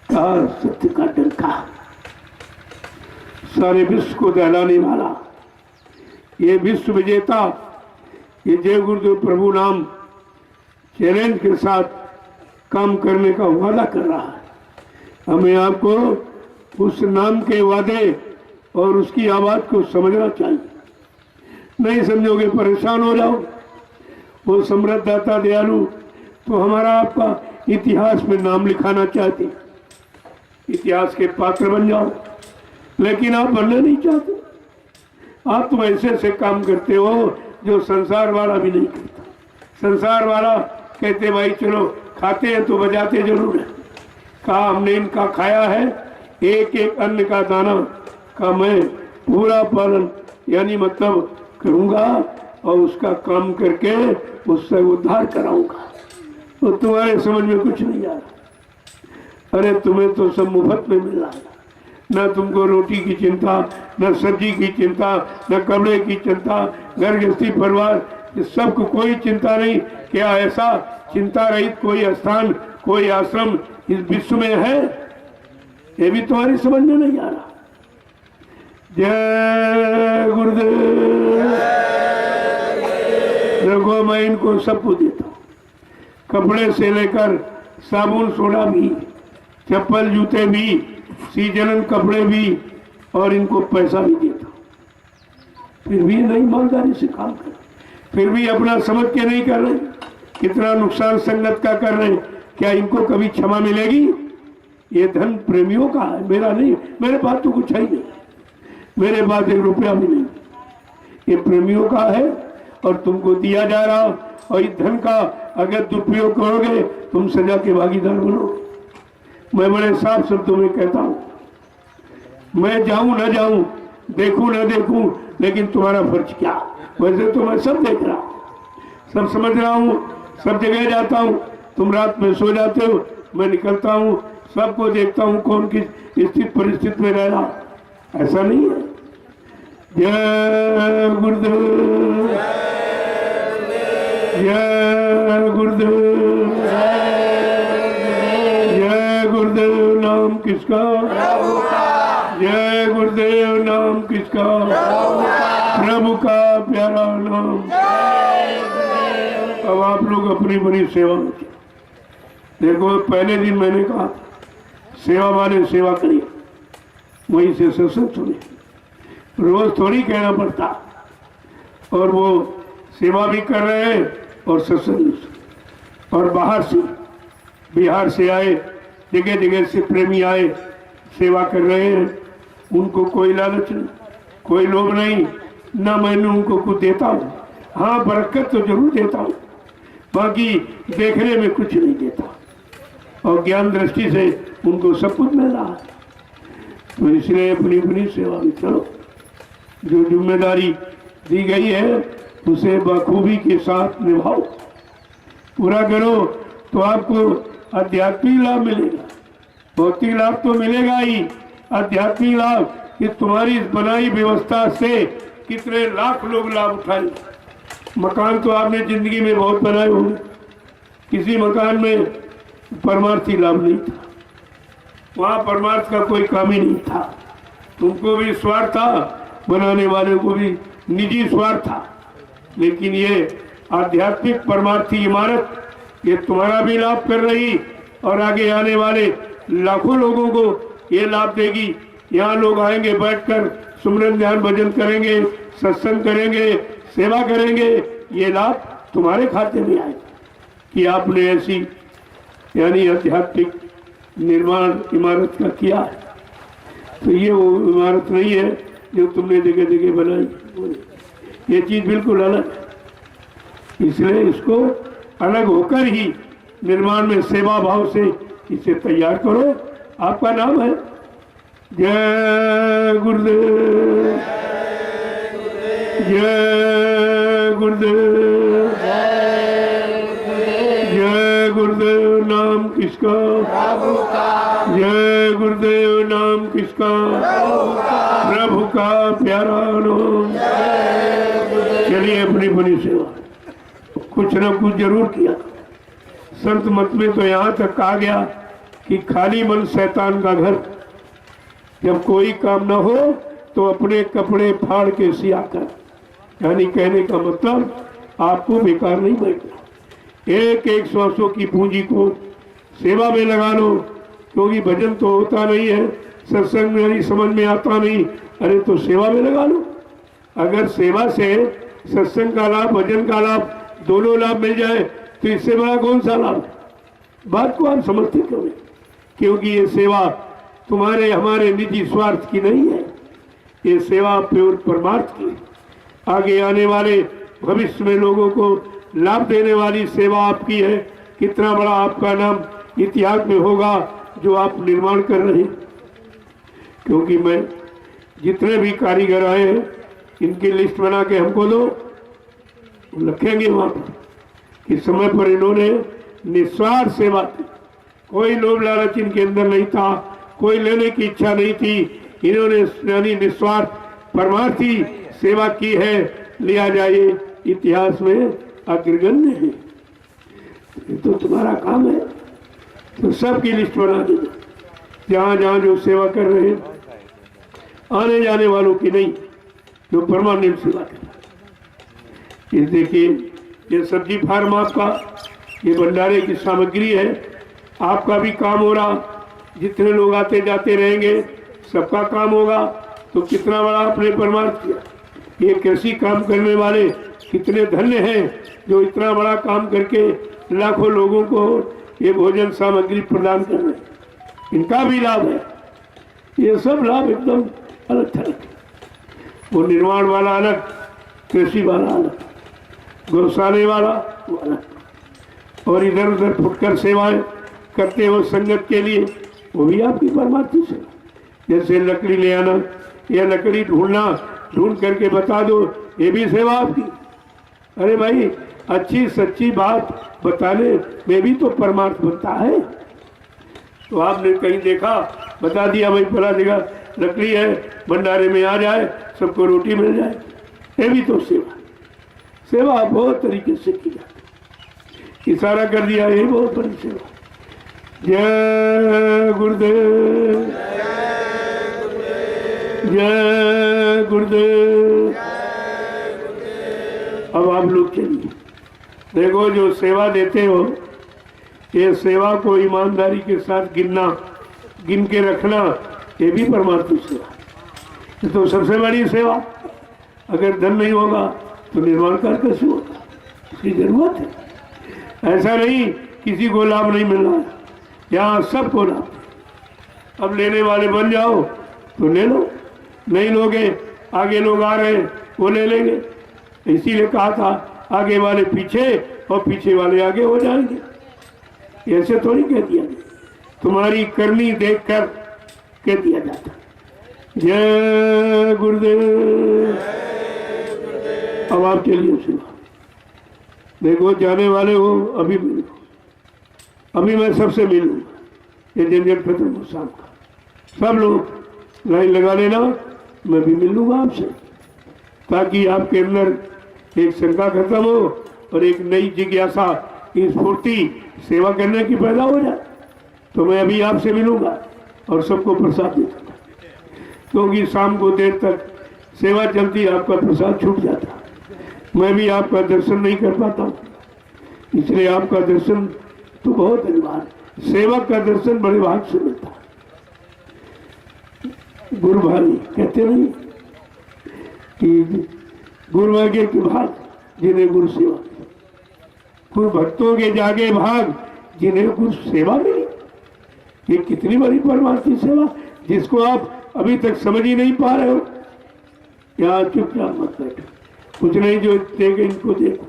का सत्य का डंका, सारे विश्व को दहलाने वाला, ये विश्व विजेता, ये जय गुरुदेव प्रभु नाम चैलेंज के साथ काम करने का वादा कर रहा है। हमें आपको उस नाम के वादे और उसकी आवाज को समझना चाहिए। नहीं समझोगे परेशान हो जाओ। वो समृद्ध दाता दयालु तो हमारा आपका इतिहास में नाम लिखाना चाहते, इतिहास के पात्र बन जाओ, लेकिन आप बनना नहीं चाहते। आप तो ऐसे ऐसे काम करते हो जो संसार वाला भी नहीं करता। संसार वाला कहते भाई चलो खाते हैं तो बजाते जरूर है, कहा हमने इनका खाया है, एक एक अन्न का दाना का मैं पूरा पालन यानी मतलब करूंगा और उसका काम करके उससे उद्धार कराऊंगा। तो तुम्हारे समझ में कुछ नहीं आ रहा। अरे तुम्हें तो सब मुफ्त में मिल रहा है, न तुमको रोटी की चिंता, न सब्जी की चिंता, न कपड़े की चिंता, घर गृहस्थी परिवार, इस सब को कोई चिंता नहीं। क्या ऐसा चिंता रहित कोई स्थान, कोई आश्रम इस विश्व में है? ये भी तुम्हारी समझ में नहीं आ रहा। जय गुरुदेव। देखो मैं इनको सबको देता हूँ, कपड़े से लेकर साबुन सोडा भी, चप्पल जूते भी, सीजनल कपड़े भी, और इनको पैसा भी देता हूँ। फिर भी नहीं ईमानदारी से काम कर, फिर भी अपना समझ के नहीं कर रहे। कितना नुकसान संगत का कर रहे हैं। क्या इनको कभी क्षमा मिलेगी? ये धन प्रेमियों का है, मेरा नहीं। मेरे पास तो कुछ है ही नहीं, मेरे पास एक रुपया भी नहीं, ये प्रेमियों का है और तुमको दिया जा रहा। और इस धन का अगर दुरुपयोग करोगे तुम सजा के भागीदार बनोगे। मैं बड़े साफ शब्दों में कहता हूँ, मैं जाऊं न जाऊं, देखूं न देखूं, लेकिन तुम्हारा फर्ज क्या? वैसे तो मैं सब देख रहा हूं, सब समझ रहा हूं, सब जगह जाता हूं। तुम रात में सो जाते हो, मैं निकलता हूं, सबको देखता हूं कौन किस स्थिति परिस्थिति में रह रहा। ऐसा नहीं है। जय गुरुदेव, जय गुरुदेव, जय गुरुदेव। नाम किसका? प्रभु का। जय गुरुदेव। नाम किसका? प्रभु का प्यारा नाम। अब आप लोग अपनी बड़ी सेवा में, देखो पहले दिन मैंने कहा सेवा वाले सेवा करिए, वहीं से सत्संग सुनिए। रोज थोड़ी कहना पड़ता, और वो सेवा भी कर रहे हैं और सत्संग भी सुन। और बाहर से बिहार से आए, जगह जगह से प्रेमी आए, सेवा कर रहे हैं। उनको कोई लालच नहीं, कोई लोभ नहीं, ना मैंने उनको कुछ देता हूँ। हाँ, बरकत तो जरूर देता हूँ, बाकी देखने में कुछ नहीं देता, और ज्ञान दृष्टि से उनको सब कुछ मिल रहा है। तो इसलिए अपनी अपनी सेवा में चलो, जो जिम्मेदारी दी गई है उसे बखूबी के साथ निभाओ, पूरा करो, तो आपको आध्यात्मिक लाभ मिलेगा। भौतिक लाभ तो मिलेगा ही, आध्यात्मिक लाभ कि तुम्हारी इस बनाई व्यवस्था से कितने लाख लोग लाभ उठाएंगे। मकान तो आपने जिंदगी में बहुत बनाए होंगे, किसी मकान में परमार्थी लाभ नहीं था, वहाँ परमार्थ का कोई काम ही नहीं था। तुमको भी स्वार्थ था, बनाने वाले को भी निजी स्वार्थ था, लेकिन ये आध्यात्मिक परमार्थी इमारत ये तुम्हारा भी लाभ कर रही और आगे आने वाले लाखों लोगों को ये लाभ देगी। यहाँ लोग आएंगे, बैठकर सुमरन ध्यान भजन करेंगे, सत्संग करेंगे, सेवा करेंगे, ये लाभ तुम्हारे खाते में आएगा कि आपने ऐसी यानी आध्यात्मिक निर्माण इमारत का किया है। तो ये वो इमारत नहीं है जो तुमने जगह जगह बनाई, ये चीज बिल्कुल अलग है। इसलिए इसको अलग होकर ही निर्माण में सेवा भाव से इसे तैयार करो। आपका नाम है जय गुरुदेव, जय गुरुदेव, जय गुरुदेव। नाम किसका? प्रभु का। जय गुरुदेव। नाम किसका? प्रभु का प्यारा नाम। चलिए अपनी अपनी सेवा, कुछ न कुछ जरूर किया। संत मत में तो यहाँ तक कहा गया कि खाली मन शैतान का घर। जब कोई काम न हो तो अपने कपड़े फाड़ के सिया कर, यानी कहने का मतलब आपको बेकार नहीं बैठना। एक एक सौ की पूंजी को सेवा में लगा लो, क्योंकि भजन तो होता नहीं है, सत्संग में नहीं समझ में आता नहीं, अरे तो सेवा में लगा लो। अगर सेवा से सत्संग का लाभ, भजन का लाभ, दोनों लाभ मिल जाए तो इससे बड़ा कौन सा लाभ है? बात को आप समझते क्यों नहीं? क्योंकि ये सेवा तुम्हारे हमारे निजी स्वार्थ की नहीं है, ये सेवा प्योर परमार्थ की, आगे आने वाले भविष्य में लोगों को लाभ देने वाली सेवा आपकी है। कितना बड़ा आपका नाम इतिहास में होगा जो आप निर्माण कर रहे हैं। क्योंकि मैं जितने भी कारीगर आए हैं इनकी लिस्ट बना के हमको दो, रखेंगे वहाँ पर कि समय पर इन्होंने निस्वार्थ सेवा की, कोई लोभ लालच इनके अंदर नहीं था, कोई लेने की इच्छा नहीं थी, इन्होंने यानी निस्वार्थ परमार्थी सेवा की है। लिया जाए इतिहास में अग्रगण्य है। ये तो तुम्हारा काम है, तो सबकी लिस्ट बना दीजिए, जहाँ जहाँ जो सेवा कर रहे हैं, आने जाने वालों की नहीं, जो परमानेंट सेवा कर। ये देखिए, ये सब्जी फार्म आपका, ये भंडारे की सामग्री है, आपका भी काम हो रहा। जितने लोग आते जाते रहेंगे सबका काम होगा, तो कितना बड़ा आपने परमार्थ किया। ये कृषि काम करने वाले कितने धन्य हैं जो इतना बड़ा काम करके लाखों लोगों को ये भोजन सामग्री प्रदान कर रहे हैं, इनका भी लाभ है। ये सब लाभ एकदम अलग थलग। वो निर्माण वाला अलग, कृषि वाला अलग, गौशाले वाला वो अलग, और इधर उधर फुटकर सेवाएं करते हो संगत के लिए, वो भी आपकी परमार्थी सेवा। जैसे लकड़ी ले आना या लकड़ी ढूंढना, ढूंढ करके बता दो, ये भी सेवा आपकी। अरे भाई, अच्छी सच्ची बात बताने में भी तो परमार्थ बनता है। तो आपने कहीं देखा, बता दिया भाई फला जगह लकड़ी है, भंडारे में आ जाए, सबको रोटी मिल जाए, ये भी तो सेवा। सेवा बहुत तरीके से की जाती, इशारा कर दिया, ये बहुत बड़ी सेवा। जय गुरुदेव, जय गुरुदेव। अब आप लोग चलिए, देखो जो सेवा देते हो, ये सेवा को ईमानदारी के साथ गिनना, गिन के रखना, ये भी परमार्थी सेवा। ये तो सबसे बड़ी सेवा। अगर धन नहीं होगा तो निर्माण कार्य कैसे होगा? इसकी जरूरत है। ऐसा नहीं किसी को लाभ नहीं मिल रहा है, यहाँ सबको लाभ। अब लेने वाले बन जाओ तो ले लो, नहीं लोगे आगे लोग आ रहे हैं वो ले लेंगे। इसीलिए कहा था आगे वाले पीछे और पीछे वाले आगे हो जाएंगे। ऐसे थोड़ी कह दिया, तुम्हारी करनी देखकर कह दिया जाता। जय गुरुदेव। अब आप चलिए सुना। देखो जाने वाले हो अभी मिलो, अभी मैं सबसे मिलूंगा। ये झंझट खत्म हो शाम का, सब लोग लाइन लगा लेना, मैं भी मिल लूंगा आपसे, ताकि आपके अंदर एक शंका खत्म हो और एक नई जिज्ञासा की स्फूर्ति सेवा करने की पैदा हो जाए। तो मैं अभी आपसे मिलूंगा और सबको प्रसाद दे दूंगा, क्योंकि शाम को देर तक सेवा चलती आपका प्रसाद छूट जाता, मैं भी आपका दर्शन नहीं कर पाता। इसलिए आपका दर्शन तो बहुत अनिवार्य, सेवक का दर्शन बड़े भाग से मिलता। गुरु भाई कहते नहीं कि गुरु भाग्य के भाग जिन्हें गुरु सेवा, गुरु भक्तों के जागे भाग जिन्हें गुरु सेवा मिली। ये कितनी बड़ी परमार्थी सेवा, जिसको आप अभी तक समझ ही नहीं पा रहे हो। यहाँ चुपचाप मत बैठो, कुछ नहीं जो देखे इनको देखो।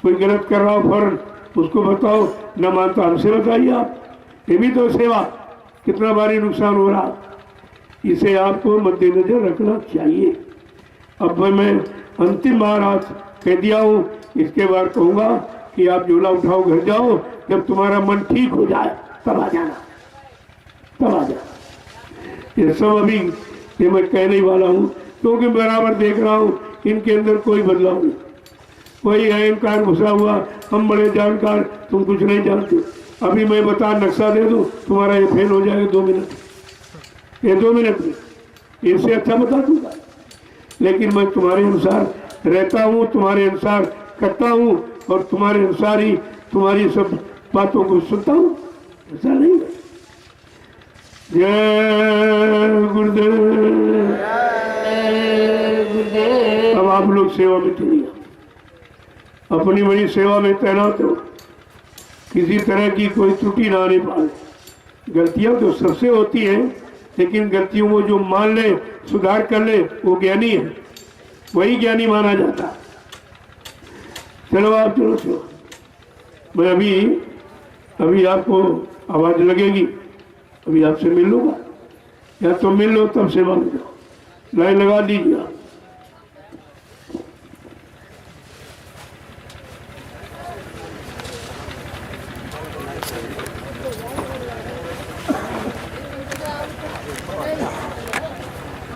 कोई गलत कर रहा हो फौरन उसको बताओ, न मानता हमसे बताइए आप। ये भी तो सेवा, कितना भारी नुकसान हो रहा, इसे आपको मद्देनजर रखना चाहिए। अब मैं अंतिम बार आज कह दिया हूँ, इसके बाद कहूँगा कि आप झोला उठाओ घर जाओ, जब तुम्हारा मन ठीक हो जाए तब आ जाना, तब आ जाना। ये सब अभी ये मैं कहने वाला हूँ, क्योंकि बराबर देख रहा हूँ इनके अंदर कोई बदलाव नहीं, वही अहंकार घुसा हुआ, हम बड़े जानकार तुम कुछ नहीं जानते। अभी मैं बता नक्शा दे दूँ तुम्हारा ये फेल हो जाएगा 2 मिनट, ये 2 मिनट में, इससे अच्छा बता दूंगा। लेकिन मैं तुम्हारे अनुसार रहता हूँ, तुम्हारे अनुसार करता हूँ और तुम्हारे अनुसार ही तुम्हारी सब बातों को सुनता हूँ, ऐसा नहीं है। जय गुरुदेव। अब आप लोग सेवा में चलिए, अपनी बड़ी सेवा में तैनात हो, किसी तरह की कोई त्रुटि ना आने पाए। गलतियां तो सबसे होती हैं, लेकिन गलतियों को जो मान ले, सुधार कर ले, वो ज्ञानी है, वही ज्ञानी माना जाता। चलो आप चलो चलो, मैं अभी आपको आवाज लगेगी, अभी आपसे मिल लूंगा, या तो मिल लो तब सेवा में जाओ, लाइन लगा दीजिए आप।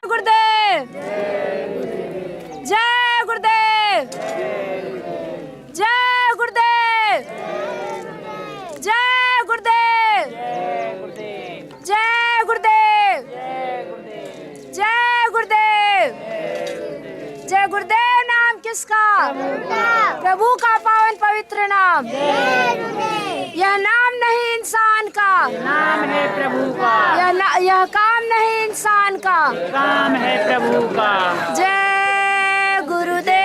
गुरुदेव जय गुरुदेव, जय गुरुदेव, जय गुरुदेव, जय गुरुदेव, जय गुरुदेव, जय गुरुदेव। नाम किसका? प्रभु का पावन पवित्र नाम। यह नाम नहीं इंसान का, नाम है प्रभु का। यह काम नहीं इंसान का, काम है प्रभु का। जय गुरुदेव।